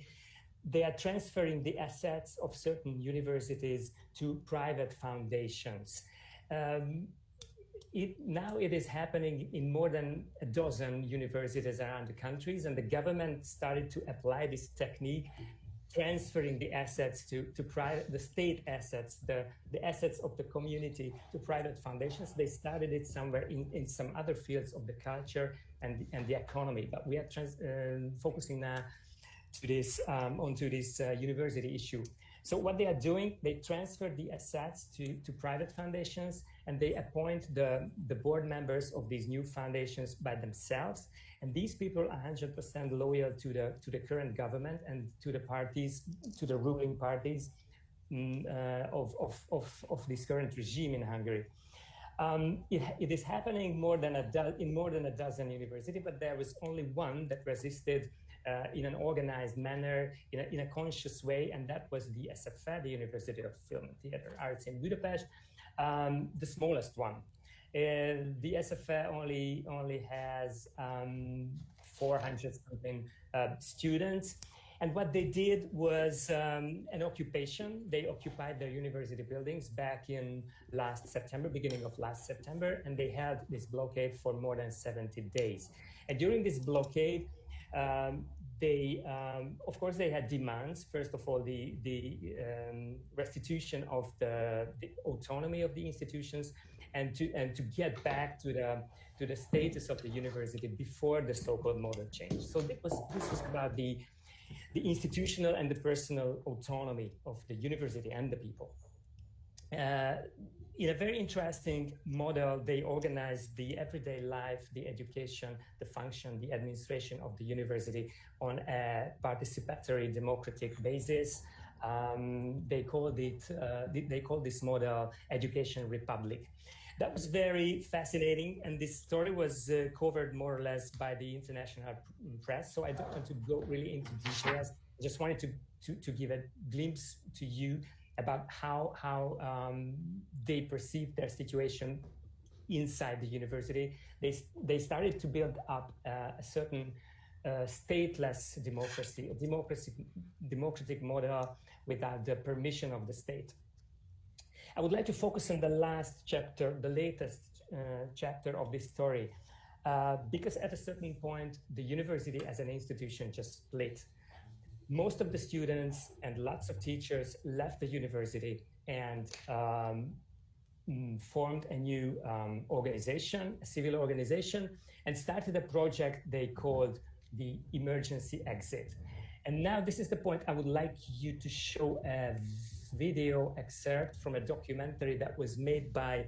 they are transferring the assets of certain universities to private foundations. Now it is happening in more than a dozen universities around the countries, and the government started to apply this technique, transferring the assets to private, the state assets, the assets of the community to private foundations. They started it somewhere in some other fields of the culture and the economy, but we are focusing now to this onto this university issue. So what they are doing, they transfer the assets to private foundations, and they appoint the board members of these new foundations by themselves. And these people are 100% loyal to the current government and to the parties, to the ruling parties of this current regime in Hungary. It is happening in more than a dozen universities, but there was only one that resisted in an organized manner, in a conscious way, and that was the SFE, the University of Film and Theatre Arts in Budapest, the smallest one. The SFE only has 400 something students, and what they did was an occupation. They occupied their university buildings back in beginning of last September, and they held this blockade for more than 70 days. And during this blockade, of course, they had demands. First of all, the restitution of the autonomy of the institutions, and to get back to the status of the university before the so-called model change. So this was about the institutional and the personal autonomy of the university and the people. In a very interesting model, they organized the everyday life, the education, the function, the administration of the university on a participatory democratic basis. They called this model Education Republic. That was very fascinating, and this story was covered more or less by the international press, so I don't want to go really into details. I just wanted to give a glimpse to you about how they perceived their situation inside the university. They started to build up a certain stateless democracy, a democratic model without the permission of the state. I would like to focus on the last chapter, the latest chapter of this story, because at a certain point, the university as an institution just split. Most of the students and lots of teachers left the university and formed a new organization, a civil organization, and started a project they called the Emergency Exit. And now this is the point. I would like you to show a video excerpt from a documentary that was made by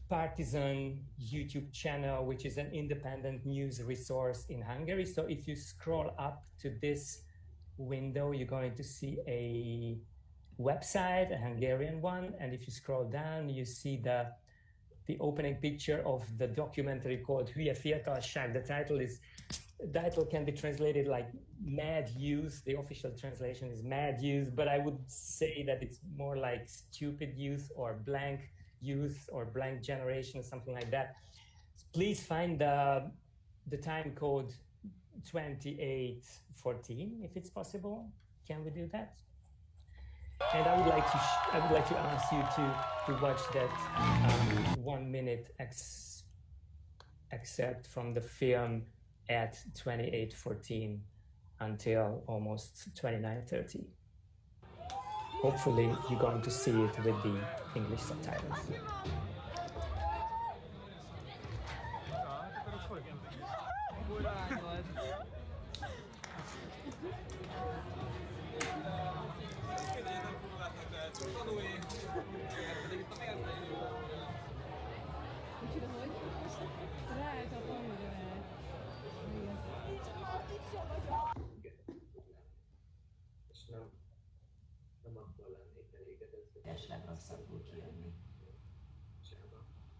Partizan YouTube channel, which is an independent news resource in Hungary. So if you scroll up to this window, you're going to see a website, a Hungarian one, and if you scroll down, you see the opening picture of the documentary called Hülye Fiatalság. The title can be translated like Mad Youth. The official translation is Mad Youth, but I would say that it's more like Stupid Youth or Blank Youth or Blank Generation, something like that. Please find the time code 2814, if it's possible. Can we do that? And I would like to ask you to watch that 1 minute excerpt from the film at 28:14 until almost 29:30. Hopefully you're going to see it with the English subtitles.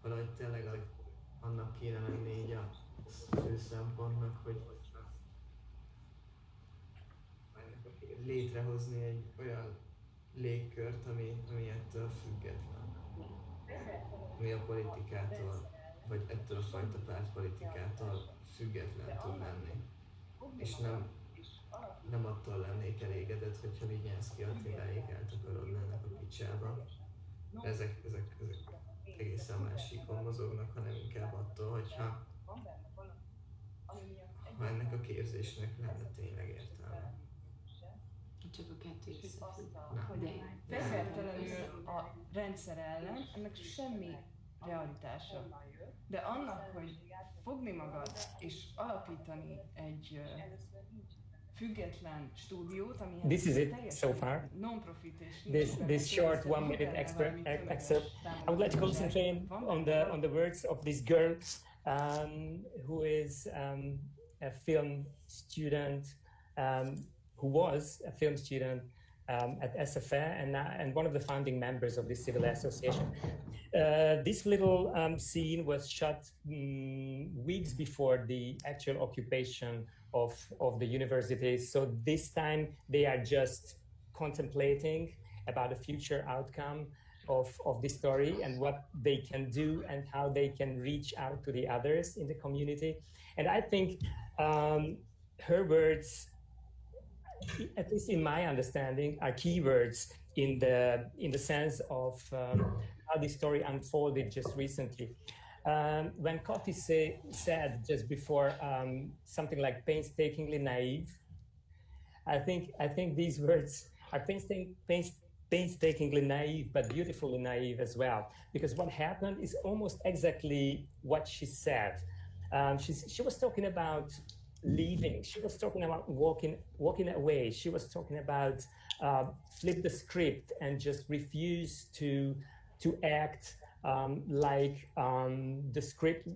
Valahogy tényleg annak kéne lenni így a fő szempontnak, hogy létrehozni egy olyan légkört, ami ettől független. Ami a politikától, vagy ettől a fajta pártpolitikától független tud lenni. És nem attól lennék elégedett, hogyha Vignyánszky Attiláék eltakarodnának a picsába. Ezek egészen más síkon mozognak, hanem inkább attól, hogyha ennek a képzésnek lenne tényleg értelme. Csak a kettő összefügg. Feltétlenül a rendszer ellen ennek semmi realitása. De annak, hogy fogni magad és alapítani egy független stúdiót, ami This is it so far. non-profit This short 1 minute excerpt. I would like to concentrate on the words of this girl who is a film student, who was a film student at SFA and one of the founding members of this civil association. This little scene was shot weeks before the actual occupation of the universities. So this time they are just contemplating about the future outcome of this story and what they can do and how they can reach out to the others in the community. And I think her words, at least in my understanding, are keywords in the sense of how this story unfolded just recently. When Kati said just before something like painstakingly naive, I think these words are painstakingly naive, but beautifully naive as well. Because what happened is almost exactly what she said. She was talking about leaving. She was talking about walking away. She was talking about flip the script and just refuse to act like the script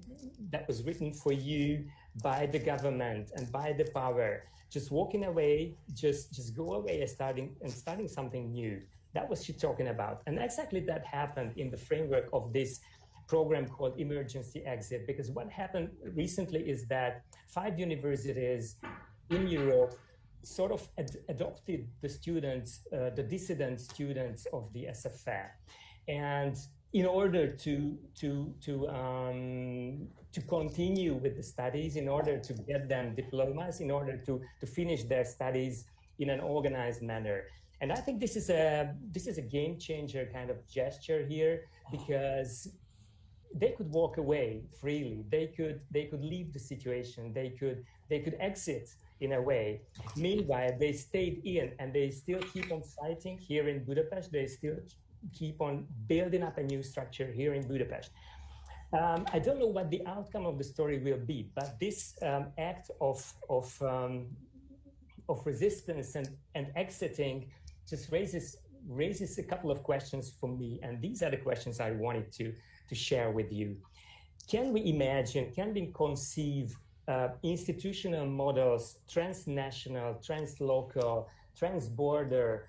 that was written for you by the government and by the power. Just walking away, just go away and starting something new. That was she talking about. And exactly that happened in the framework of this program called Emergency Exit. Because what happened recently is that 5 universities in Europe sort of adopted the students, the dissident students of the SFA. And in order to continue with the studies, in order to get them diplomas, in order to finish their studies in an organized manner. And I think this is a game changer kind of gesture here, because they could walk away freely. They could leave the situation. They could exit in a way. Meanwhile, they stayed in and they still keep on fighting here in Budapest. They still keep on building up a new structure here in Budapest. I don't know what the outcome of the story will be, but this act of resistance and exiting just raises a couple of questions for me, and these are the questions I wanted to share with you. Can we imagine, can we conceive institutional models, transnational, translocal, transborder,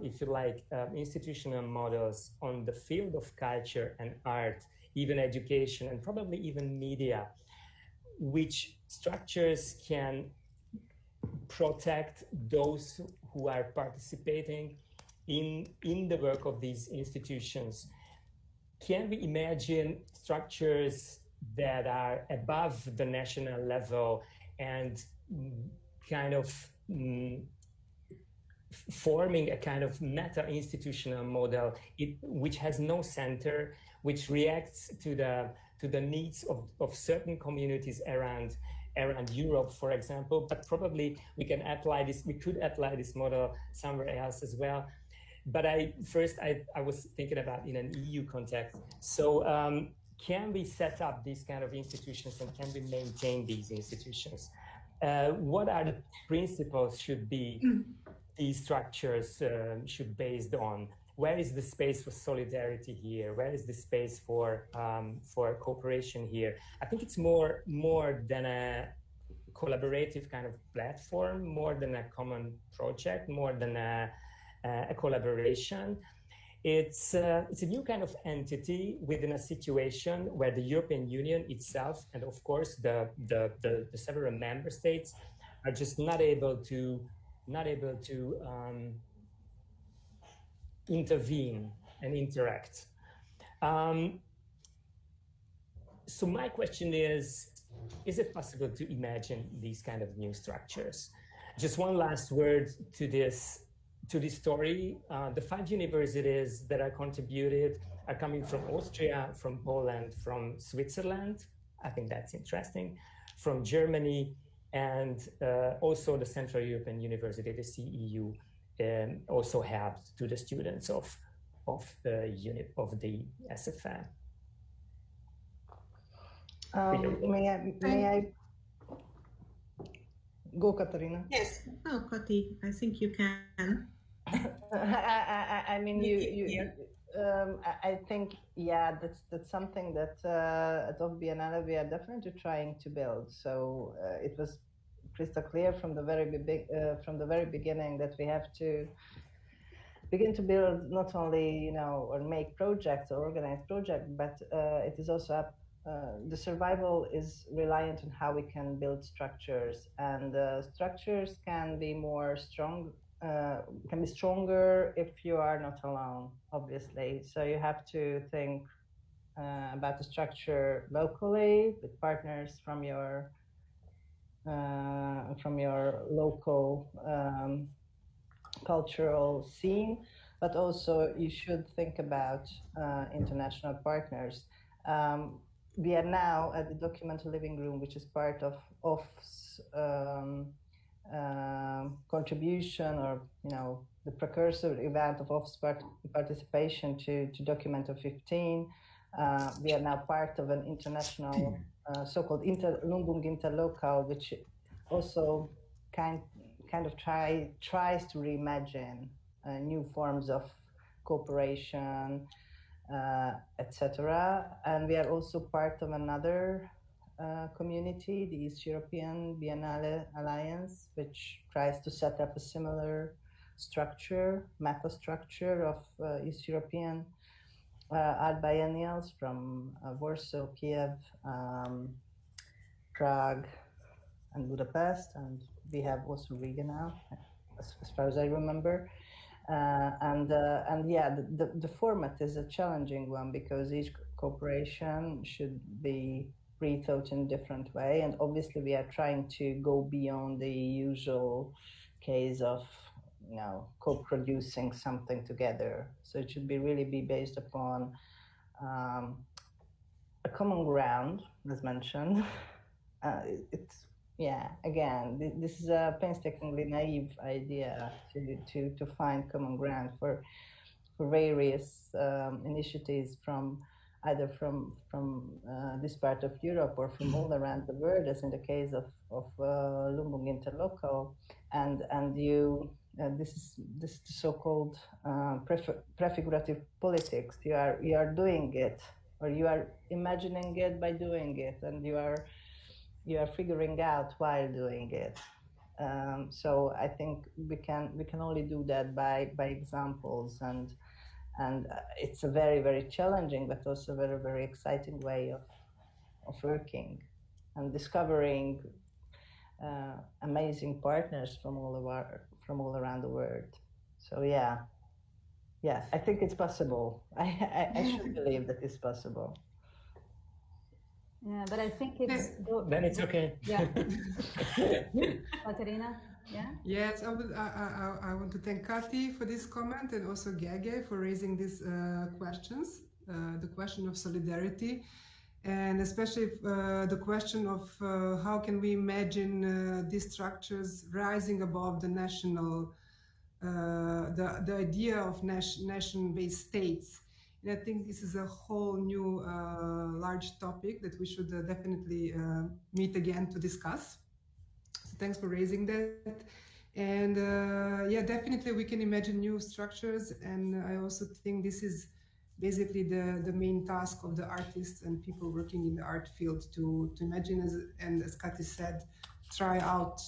if you like, institutional models on the field of culture and art, even education, and probably even media, which structures can protect those who are participating in the work of these institutions? Can we imagine structures that are above the national level and kind of forming a kind of meta-institutional model which has no center, which reacts to to the needs of certain communities around Europe, for example, but probably we could apply this model somewhere else as well. But I was thinking about in an EU context. So can we set up these kind of institutions and can we maintain these institutions? What are the principles should be these structures should based on? Where is the space for solidarity here? Where is the space for cooperation here? I think it's more than a collaborative kind of platform, more than a common project, more than a collaboration. It's a new kind of entity within a situation where the European Union itself, and of course the several member states, are just not able to intervene and interact. So my question is it possible to imagine these kind of new structures? Just one last word to this story. The 5 universities that are contributed are coming from Austria, from Poland, from Switzerland. I think that's interesting. From Germany, and also the Central European University, the CEU, also helped to the students of the SFM. May I go, Katarina? Yes. No, Kati, I think you can. I mean, I think, yeah, that's something that at OFF-Biennále we are definitely trying to build. So it was crystal clear from the very beginning that we have to begin to build not only, or make projects or organize projects, but it is also the survival is reliant on how we can build structures, and structures can be stronger if you are not alone, obviously. So you have to think about the structure locally with partners from your local cultural scene, but also you should think about international partners. We are now at the Documental Living Room, which is part of OFF's contribution, or the precursor event of OFF's participation to Documento 15. We are now part of an international so-called Lumbung Interlocal, which also kind of tries to reimagine new forms of cooperation, etc. And we are also part of another community, the East European Biennale Alliance, which tries to set up a similar structure, meta-structure of East European art biennials from Warsaw, Kiev, Prague, and Budapest, and we have also Riga now, as far as I remember. And yeah, the format is a challenging one because each cooperation should be rethought in a different way, and obviously we are trying to go beyond the usual case of co-producing something together. So it should really be based upon a common ground, as mentioned. Again, this is a painstakingly naive idea to find common ground for various initiatives from either from this part of Europe or from all around the world, as in the case of Lumbung Interlocal, and this is the so-called prefigurative politics. You are doing it, or you are imagining it by doing it, and you are figuring out while doing it. So I think we can only do that by examples, and it's a very, very challenging but also very, very exciting way of working and discovering amazing partners from all around the world. So yeah, I think it's possible. I should believe that it's possible. Yeah, but I think it's... Then it's okay. Yeah. Katarina? Yeah? Yes, I want to thank Kati for this comment, and also Gege for raising these questions, the question of solidarity. and especially the question of how can we imagine these structures rising above the national, the idea of nation-based states. And I think this is a whole new large topic that we should definitely meet again to discuss. So thanks for raising that. And yeah, definitely we can imagine new structures. And I also think this is basically the main task of the artists and people working in the art field to imagine, and as Kati said, try out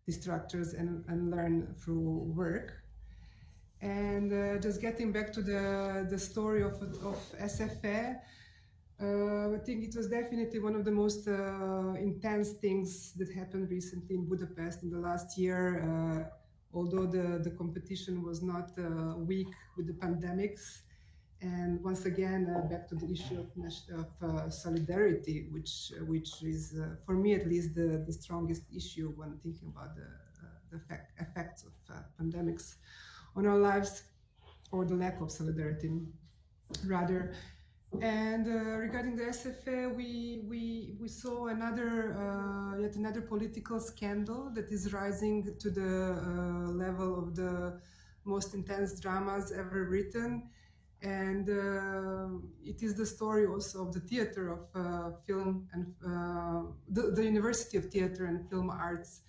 these structures and learn through work. And just getting back to the story of SFE, I think it was definitely one of the most intense things that happened recently in Budapest in the last year, although the competition was not weak with the pandemics. And once again, back to the issue of solidarity, which is, for me at least, the strongest issue when thinking about the effects of pandemics on our lives, or the lack of solidarity, rather. And regarding the SFE, we saw yet another political scandal that is rising to the level of the most intense dramas ever written. And it is the story also of the theater of film and the University of Theater and Film Arts,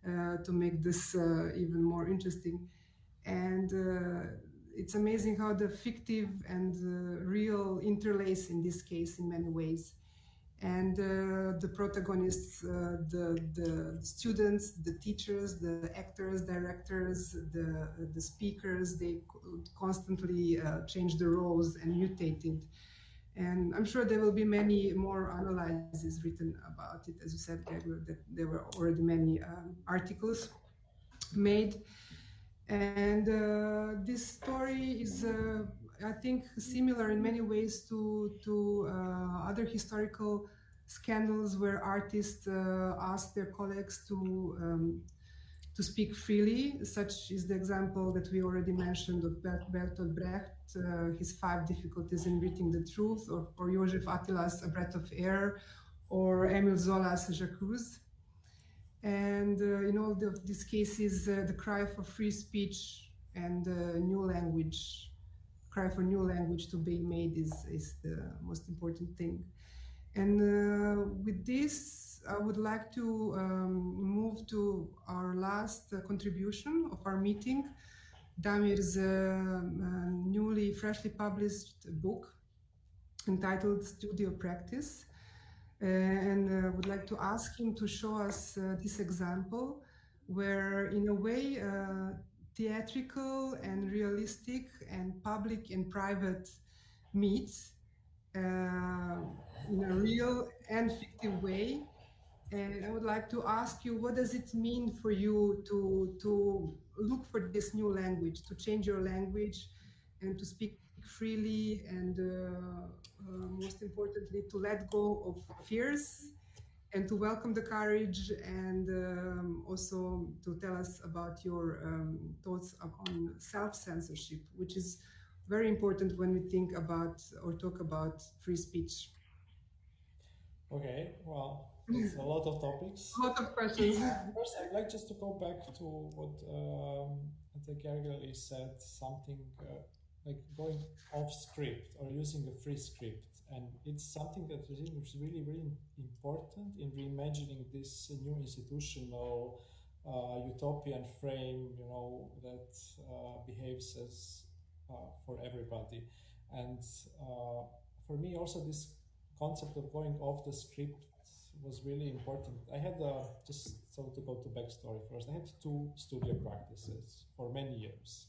to make this even more interesting. And it's amazing how the fictive and real interlace in this case in many ways. And the protagonists, the students, the teachers, the actors, directors, the speakers, they constantly changed the roles and mutated. And I'm sure there will be many more analyses written about it. As you said, Gregor, that there were already many articles made. And this story is, I think, similar in many ways to other historical scandals where artists ask their colleagues to speak freely. Such is the example that we already mentioned of Bertolt Brecht, his 5 difficulties in reading the truth, or Joseph Attila's A Breath of Air, or Émile Zola's J'accuse. And in all these cases, the cry for free speech and new language, cry for new language to be made is the most important thing. And with this, I would like to move to our last contribution of our meeting, Damir's freshly published book entitled Editorial Practice. And would like to ask him to show us this example where, in a way, theatrical and realistic and public and private meet in a real and fictive way. And I would like to ask you, what does it mean for you to look for this new language, to change your language and to speak freely, and most importantly, to let go of fears and to welcome the courage, and also to tell us about your thoughts on self-censorship, which is very important when we think about or talk about free speech. Okay, well, it's a lot of topics. A lot of questions. First, I'd like just to go back to what Gergely said, something like going off script or using a free script. And it's something that is really, really important in reimagining this new institutional utopian frame, that behaves as for everybody. And for me also this concept of going off the script was really important. I had, just so to go to backstory first, I had 2 studio practices for many years.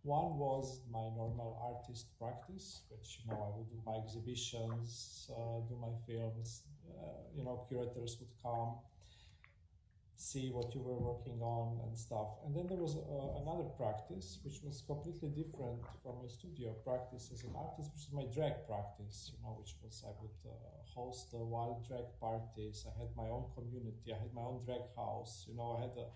One was my normal artist practice, which, I would do my exhibitions, do my films, curators would come, see what you were working on and stuff. And then there was another practice, which was completely different from my studio practice as an artist, which was my drag practice, which was, I would host wild drag parties. I had my own community, I had my own drag house, I had a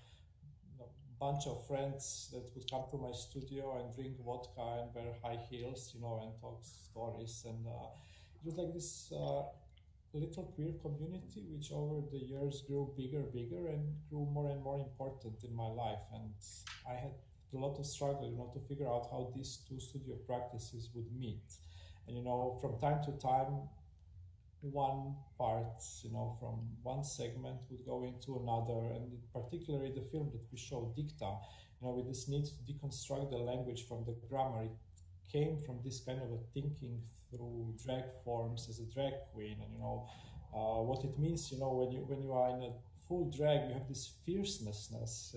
bunch of friends that would come to my studio and drink vodka and wear high heels, and talk stories. And it was like this little queer community, which over the years grew bigger and grew more and more important in my life. And I had a lot of struggle, to figure out how these two studio practices would meet. And, from time to time, one part, from one segment would go into another. And particularly the film that we show, Dicta, with this need to deconstruct the language from the grammar, it came from this kind of a thinking through drag forms as a drag queen, and what it means. When you are in a full drag, you have this fierceness.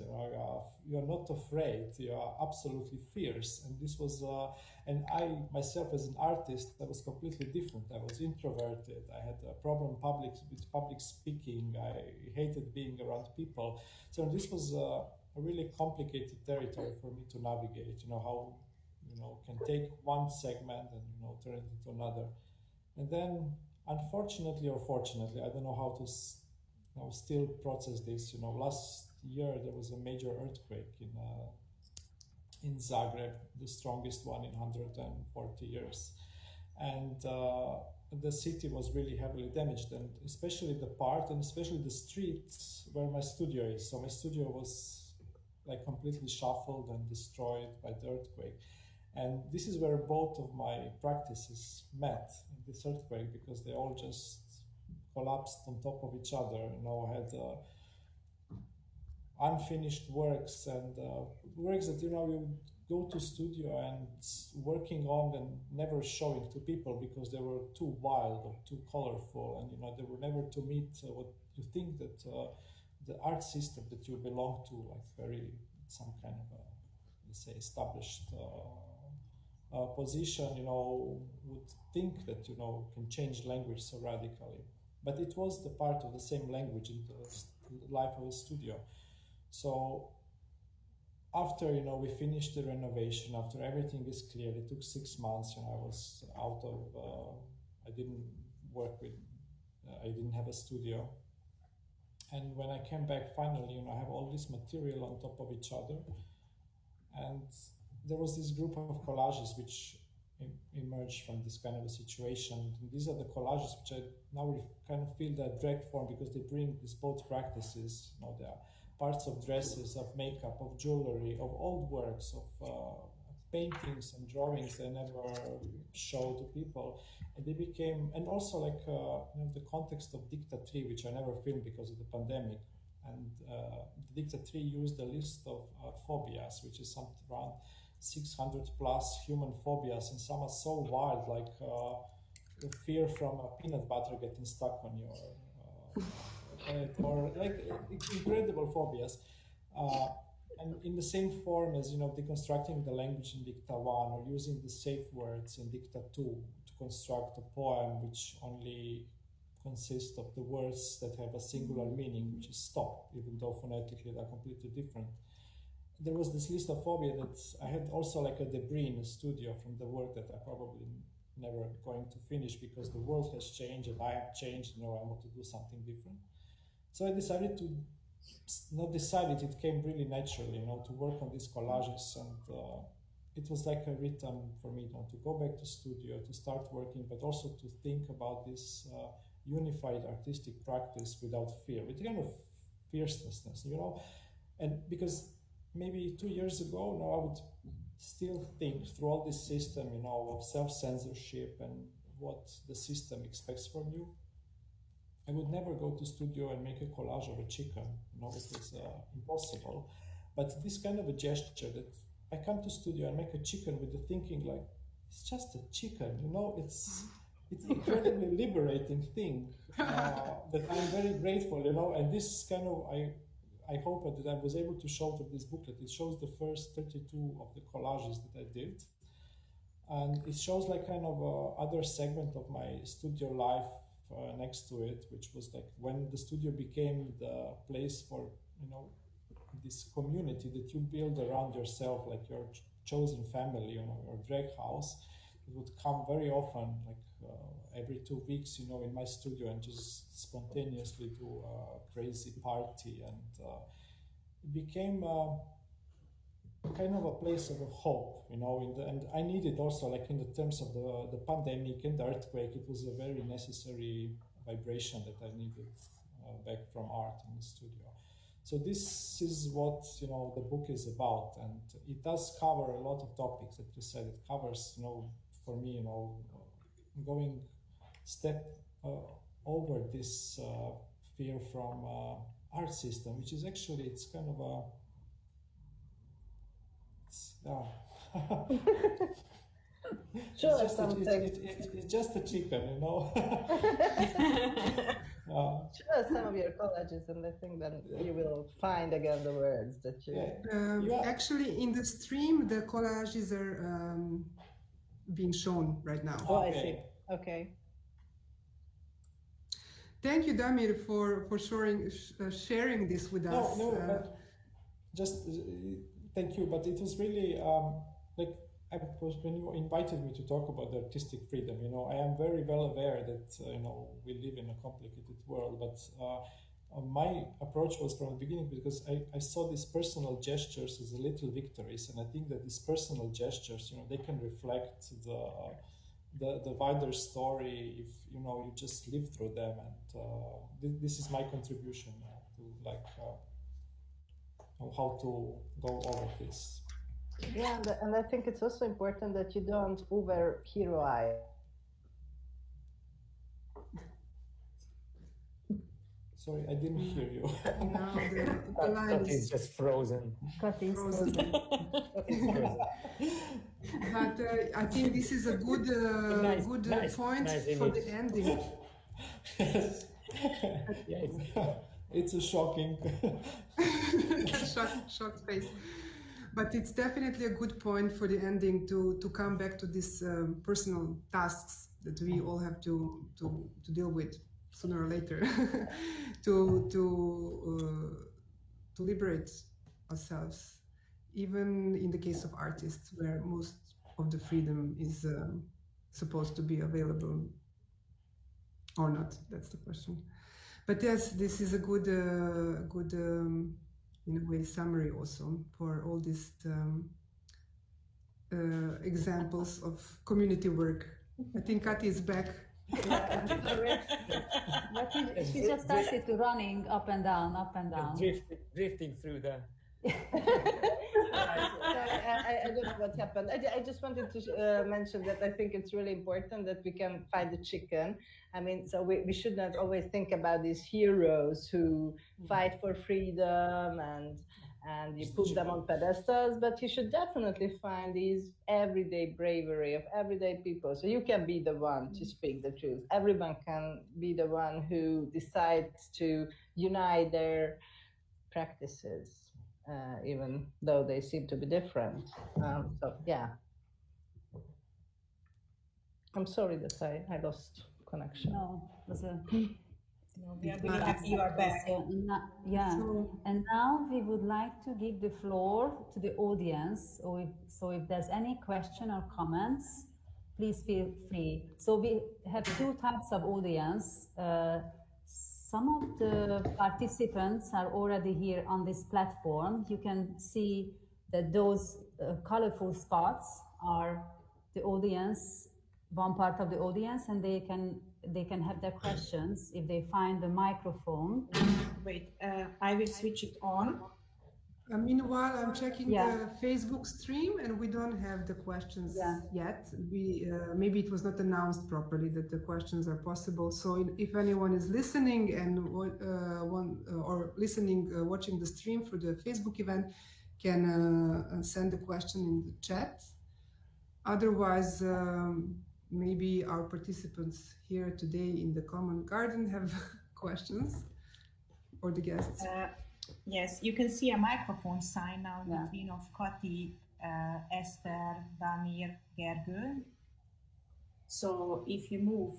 You're not afraid. You are absolutely fierce. And this was, and I myself as an artist, I was completely different. I was introverted. I had a problem with public speaking. I hated being around people. So this was a really complicated territory for me to navigate. How can take one segment and turn it into another. And then, unfortunately or fortunately, I don't know how to still process this. Last year there was a major earthquake in Zagreb, the strongest one in 140 years, and the city was really heavily damaged, and especially the part and especially the streets where my studio is. So my studio was like completely shuffled and destroyed by the earthquake. And this is where both of my practices met in this earthquake, because they all just collapsed on top of each other. I had unfinished works and works that you go to studio and working on and never showing to people because they were too wild or too colorful, and they were never to meet what you think that the art system that you belong to, like very some kind of let's say established position, would think that can change language so radically. But it was the part of the same language in the life of a studio. So after we finished the renovation, after everything is clear, it took 6 months. I was out of. I didn't work with. I didn't have a studio. And when I came back, finally, I have all this material on top of each other, and there was this group of collages which emerged from this kind of a situation. And these are the collages which I now kind of feel that drag form, because they bring these both practices. They are parts of dresses, of makeup, of jewelry, of old works, of paintings and drawings I never show to people. And they became, and also like the context of Dicta 3, which I never filmed because of the pandemic. And the Dicta 3 used a list of phobias, which is something around 600 plus human phobias, and some are so wild, like the fear from a peanut butter getting stuck on your head, or like incredible phobias. And in the same form as deconstructing the language in Dicta 1, or using the safe words in Dicta 2 to construct a poem which only consists of the words that have a singular meaning, which is stop, even though phonetically they're completely different. There was this list of phobia that I had also like a debris in the studio from the work that I probably never going to finish, because the world has changed and I have changed. I want to do something different. So I decided to, not decided, it came really naturally, to work on these collages, and it was like a rhythm for me, to go back to studio, to start working, but also to think about this unified artistic practice without fear, with kind of fierceness, and because maybe 2 years ago, I would still think through all this system, of self-censorship and what the system expects from you. I would never go to studio and make a collage of a chicken, it was impossible. But this kind of a gesture that I come to studio and make a chicken with the thinking like, it's just a chicken, it's incredibly liberating thing that I'm very grateful, and this kind of, I hope that I was able to show to this booklet. It shows the first 32 of the collages that I did. And it shows like kind of other segment of my studio life next to it, which was like when the studio became the place for, this community that you build around yourself, like your chosen family, your drag house. It would come very often, like every 2 weeks, in my studio, and just spontaneously do a crazy party, and it became kind of a place of hope, and I needed also, like in the terms of the pandemic and the earthquake, it was a very necessary vibration that I needed back from art in the studio. So this is what the book is about, and it does cover a lot of topics that you said. It covers, for me, going step over this fear from art system, which is actually it's kind of a Sure, it's just a chicken, Show us some of your collages, and I think then you will find again the words that you. Actually, in the stream, the collages are being shown right now. Oh, I see. Okay. Thank you, Damir, for sharing this with us. Thank you. But it was really when you invited me to talk about the artistic freedom, I am very well aware that we live in a complicated world, but my approach was from the beginning because I saw these personal gestures as little victories, and I think that these personal gestures, they can reflect the wider story if you just live through them, and this is my contribution to how to go over this. Yeah, and I think it's also important that you don't over-heroize. Sorry, I didn't hear you. No, the line is just frozen. Frozen. But I think this is a good point for the ending. Yes. It's a shocking shocked face. But it's definitely a good point for the ending to come back to these personal tasks that we all have to deal with sooner or later, to liberate ourselves, even in the case of artists, where most of the freedom is supposed to be available or not. That's the question. But yes, this is a good in a way summary also for all these examples of community work. I think Kati is back. She just started to running up and down. Drifting through the. I don't know what happened. I just wanted to mention that I think it's really important that we can find the chicken. I mean, so we should not always think about these heroes who fight for freedom and you put them on pedestals, but you should definitely find these everyday bravery of everyday people. So you can be the one to speak the truth. Everyone can be the one who decides to unite their practices, even though they seem to be different. So yeah. I'm sorry that I lost connection. No, it was a... We are really happy you are back. And now we would like to give the floor to the audience. So if there's any question or comments, please feel free. So we have two types of audience. Some of the participants are already here on this platform. You can see that those colorful spots are the audience, one part of the audience, and they can have their questions if they find the microphone. Wait, I will switch it on. Meanwhile, I'm checking the Facebook stream, and we don't have the questions yet. Maybe it was not announced properly that the questions are possible. So if anyone is listening and watching the stream through the Facebook event, can send a question in the chat. Otherwise, maybe our participants here today in the Common Garden have questions, or the guests. Yes, you can see a microphone sign now in between of Kati, Esther, Damir, Gergő. So if you move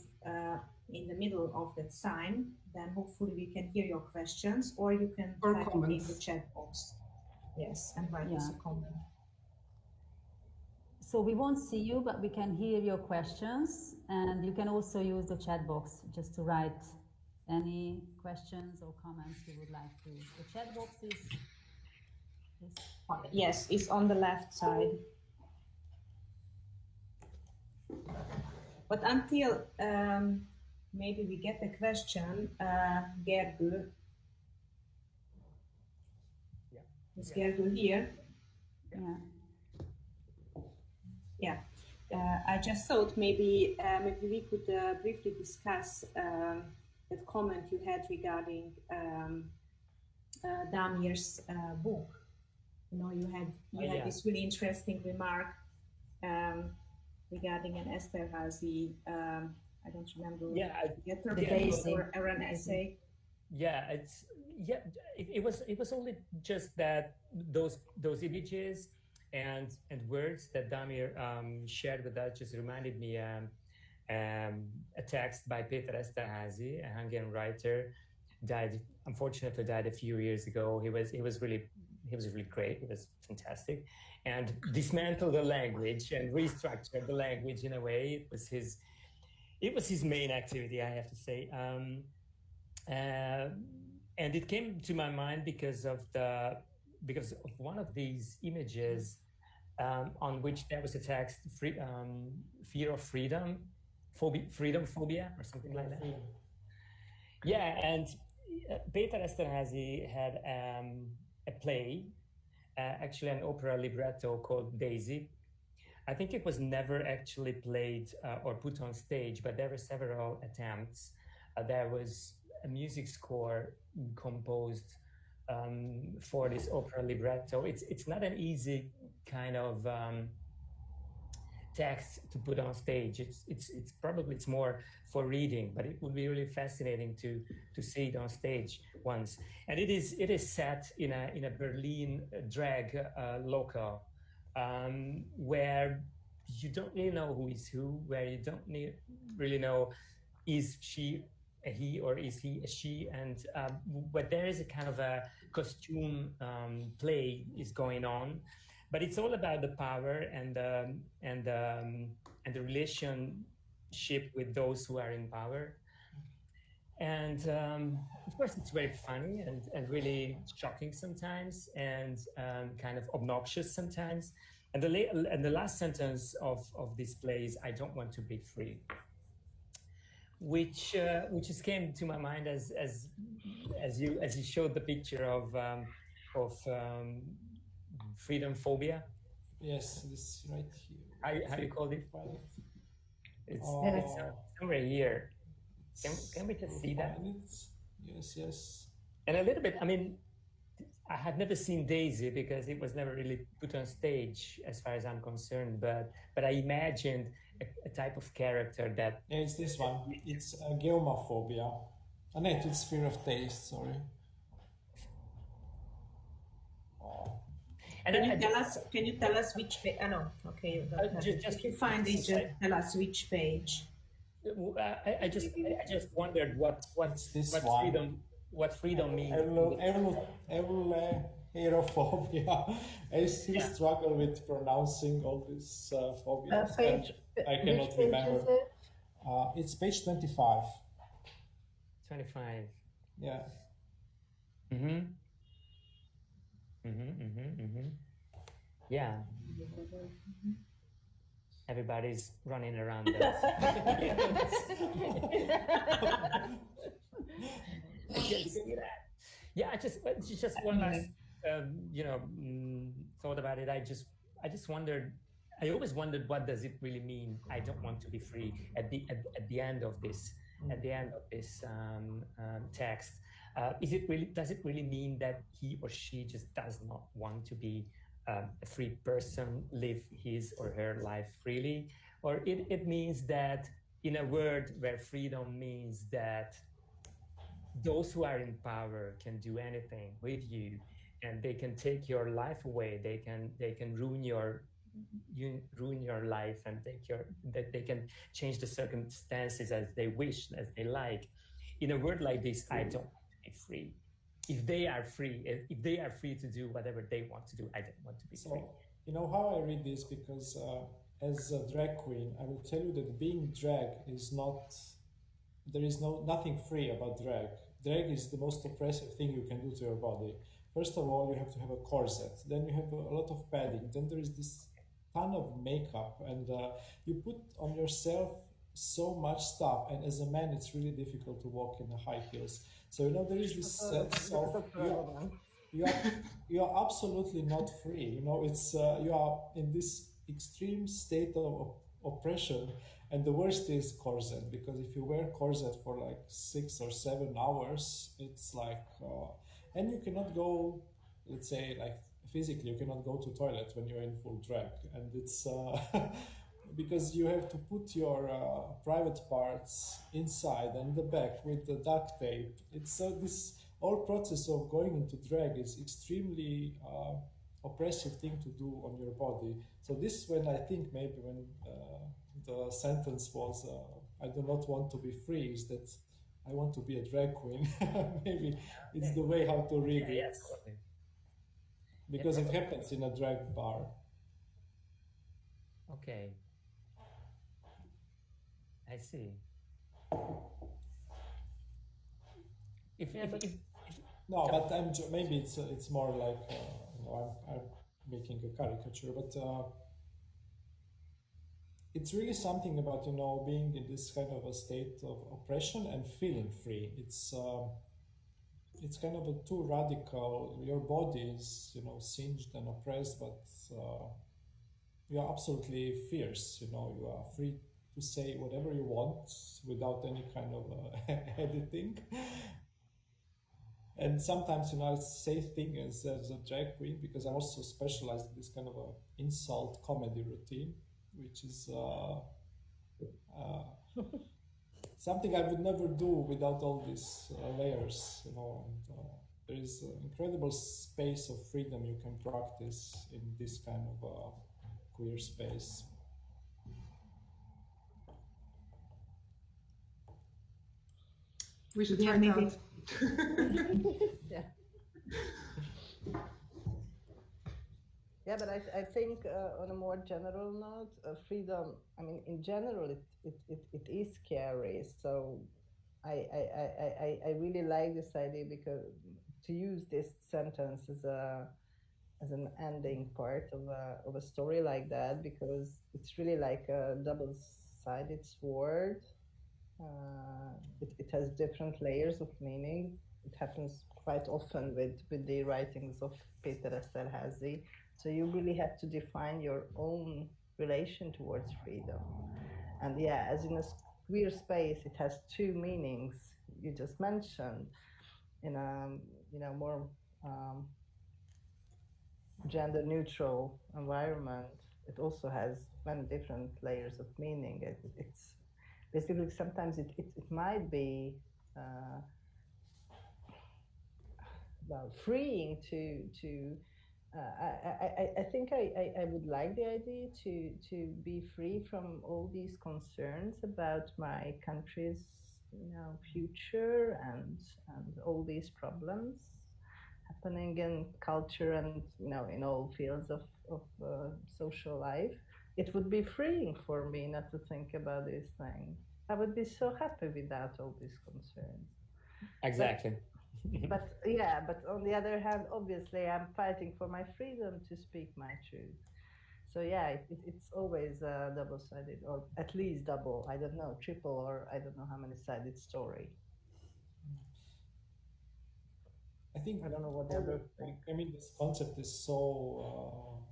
in the middle of that sign, then hopefully we can hear your questions, or you can type it in the chat box. Yes, and write us a comment. So we won't see you, but we can hear your questions, and you can also use the chat box just to write any questions or comments you would like to. The chat box is... Yes, it's on the left side. But until maybe we get a question. Gergő. Yeah. Is Gergő here? Yeah. Yeah. I just thought maybe we could briefly discuss that comment you had regarding Damir's book. You know, you had this really interesting remark regarding an Esterházy. I don't remember. Yeah, or an essay. Yeah, it was only just that those images and words that Damir shared with us just reminded me a text by Péter Esterházy, a Hungarian writer, unfortunately died a few years ago. He was really great. He was fantastic, and dismantled the language and restructured the language in a way. It was his main activity, I have to say. And it came to my mind because of one of these images on which there was a text, fear of freedom, freedom phobia, or something like that. Yeah, and Péter Esterházy had a play, actually an opera libretto called Daisy. I think it was never actually played or put on stage, but there were several attempts. There was a music score composed for this opera libretto. It's not an easy kind of text to put on stage. It's probably more for reading, but it would be really fascinating to see it on stage once. And it is set in a Berlin drag local, where you don't really know who is who, where you don't really know is she a he or is he a she, and but there is a kind of a costume play is going on, but it's all about the power and the relationship with those who are in power. And of course, it's very funny and really shocking sometimes, and kind of obnoxious sometimes. And the last sentence of this play is, "I don't want to be free," which just came to my mind as you showed the picture of freedom phobia. Yes, this right here. How you call it? It's somewhere here. Can we just see that? Yes. And a little bit, I mean, I had never seen Daisy because it was never really put on stage as far as I'm concerned, but I imagined a type of character that... Yeah, it's this one. It's geomophobia. No, it's fear of taste, sorry. And can you tell us which page? No, okay. If you find it, just tell us which page. I just wondered what freedom means. Aerophobia. I still struggle with pronouncing all these phobias. I cannot remember. It's page 25. 25. Yeah. Yeah. Everybody's running around there. I can see that. Yeah, just one last thought about it. I just wondered. I always wondered, what does it really mean? I don't want to be free. At the end of this text, does it really mean that he or she just does not want to be a free person, live his or her life freely? Or it means that, in a world where freedom means that those who are in power can do anything with you, and they can take your life away, they can ruin your life, and they can change the circumstances as they wish, as they like. In a world like this, I don't want to be free. If they are free to do whatever they want to do, I don't want to be free. You know how I read this? Because as a drag queen, I will tell you that being drag is not, there is nothing free about drag. Drag is the most oppressive thing you can do to your body. First of all, you have to have a corset, then you have a lot of padding, then there is this ton of makeup, and you put on yourself so much stuff, and as a man it's really difficult to walk in the high heels. So there is this sense of you are absolutely not free. It's you are in this extreme state of oppression, and the worst is corset, because if you wear corset for like 6 or 7 hours, it's like and you cannot go, let's say, like physically you cannot go to toilet when you're in full drag, and it's because you have to put your private parts inside and the back with the duct tape. It's this whole process of going into drag is extremely oppressive thing to do on your body. So this, when I think maybe when the sentence was I do not want to be free, is that I want to be a drag queen. Maybe it's the way how to read it. Yes. Because it happens in a drag bar. Okay. I see. But maybe it's more like I'm making a caricature, but it's really something about being in this kind of a state of oppression and feeling free. It's kind of a too radical. Your body is singed and oppressed, but you are absolutely fierce. You are free to say whatever you want without any kind of editing. And sometimes, I say things as a drag queen, because I also specialize in this kind of a insult comedy routine, which is something I would never do without all these layers, and there is an incredible space of freedom you can practice in this kind of queer space. We should try it out. Yeah, but I think on a more general note, freedom, in general, it is scary. So I really like this idea, because to use this sentence as an ending part of a story like that, because it's really like a double-sided sword. It has different layers of meaning. It happens quite often with the writings of Peter Esterházy. So you really have to define your own relation towards freedom. And as in a queer space, it has two meanings you just mentioned. In a more gender neutral environment, it also has many different layers of meaning. It's basically, sometimes it might be freeing to I think I would like the idea to be free from all these concerns about my country's future and all these problems happening in culture and in all fields of social life. It would be freeing for me not to think about these things. I would be so happy without all these concerns. Exactly. But on the other hand, obviously, I'm fighting for my freedom to speak my truth. So it's always a double-sided, or at least double, I don't know, triple, or I don't know how many sided story. I think I don't know what the other thing. This concept is so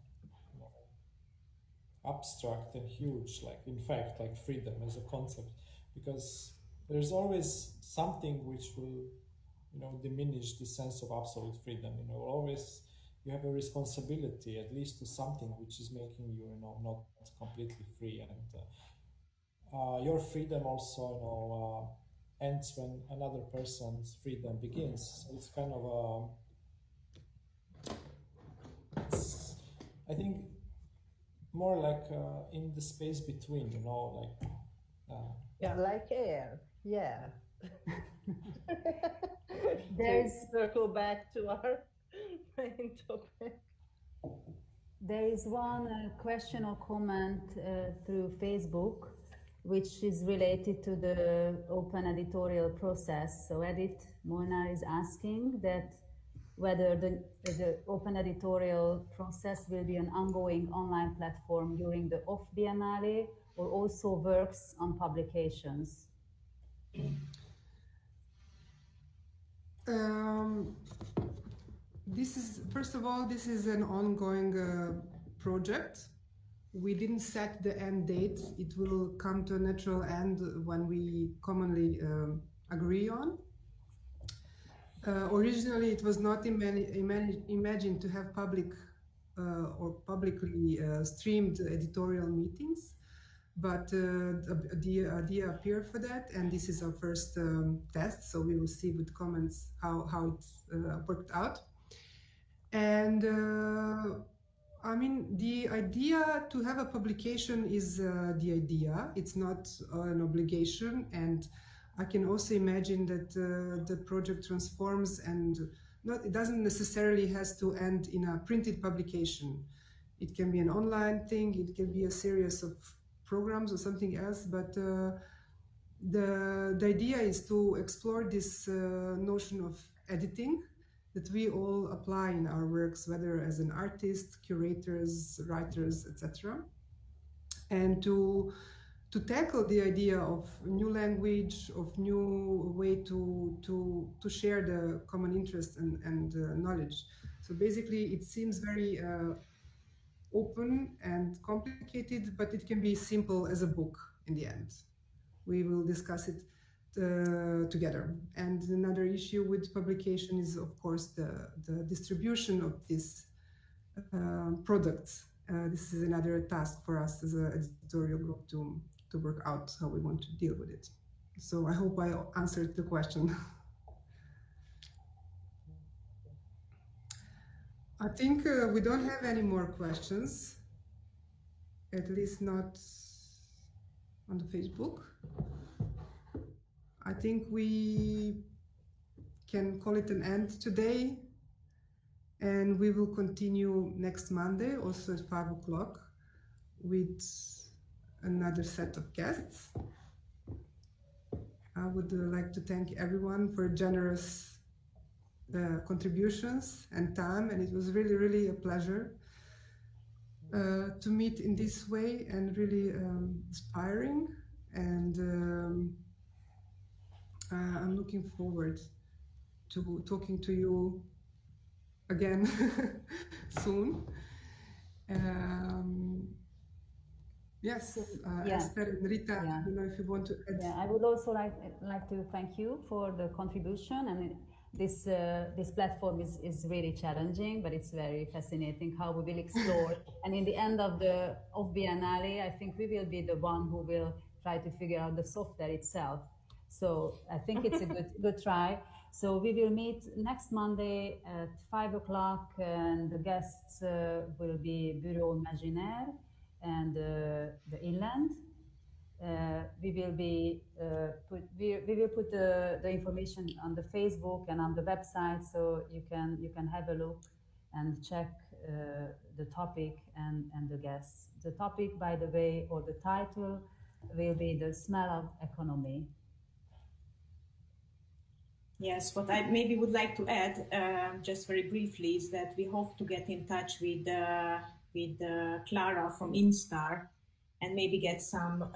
abstract and huge, in fact, freedom as a concept, because there's always something which will diminish the sense of absolute freedom. Always you have a responsibility, at least to something which is making you not completely free, and your freedom also ends when another person's freedom begins. So it's kind of I think more like in the space between, like air. There's circle back to our main topic. There is one question or comment through Facebook, which is related to the open editorial process. So Edith Molnar is asking that whether the open editorial process will be an ongoing online platform during the OFF-Biennále, or also works on publications? First of all, this is an ongoing project. We didn't set the end date. It will come to a natural end when we commonly agree on. Originally, it was not imagined to have public or publicly streamed editorial meetings, but the idea appeared for that, and this is our first test, so we will see with comments how it's worked out. And I mean, the idea to have a publication is the idea. It's not an obligation, and I can also imagine that the project transforms and it doesn't necessarily has to end in a printed publication. It can be an online thing, it can be a series of programs or something else, but the idea is to explore this notion of editing that we all apply in our works, whether as an artist, curators, writers, etc. And to tackle the idea of new language, of new way to share the common interest and knowledge. So basically, it seems very open and complicated, but it can be simple as a book in the end. We will discuss it together. And another issue with publication is, of course, the distribution of these products. This is another task for us as an editorial group to work out how we want to deal with it. So I hope I answered the question. I think we don't have any more questions, at least not on the Facebook. I think we can call it an end today, and we will continue next Monday, also at 5 o'clock, with another set of guests. I would like to thank everyone for generous contributions and time, and it was really, really a pleasure to meet in this way, and really inspiring, and I'm looking forward to talking to you again soon. Yes, Esther and Rita, I don't know if you want to add. Yeah, I would also like to thank you for the contribution, and this platform is really challenging, but it's very fascinating how we will explore. And in the end of the OFF-Biennále, I think we will be the one who will try to figure out the software itself. So I think it's a good try. So we will meet next Monday at 5 o'clock, and the guests will be Bureau Imaginaire and the Inland. We will put the information on the Facebook and on the website, so you can have a look and check the topic and the guests. The topic, by the way, or the title, will be The Smell of Economy. Yes, what I maybe would like to add, just very briefly, is that we hope to get in touch with Clara from Instar, and maybe get some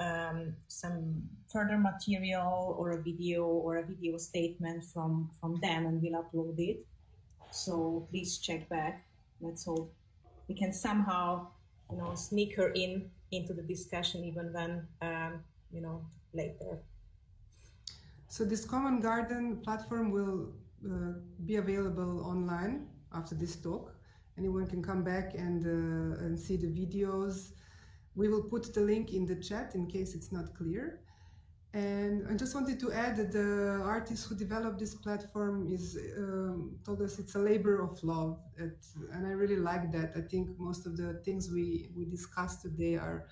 further material or a video statement from them, and we'll upload it. So please check back. Let's hope we can somehow, sneak her into the discussion, even when later. So this Common Garden platform will be available online after this talk. Anyone can come back and see the videos. We will put the link in the chat in case it's not clear. And I just wanted to add that the artist who developed this platform told us it's a labor of love, and I really like that. I think most of the things we discussed today are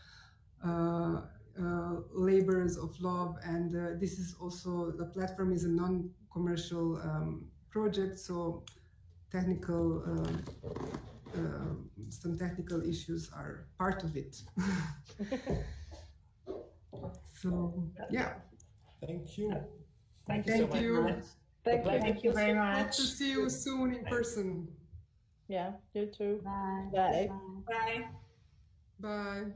labors of love, and this is also, the platform is a non-commercial project, so some technical issues are part of it. So yeah, thank you. Thank you so much. Thank you very much. Hope to see you soon in person. Yeah, you too. Bye. Bye. Bye. Bye.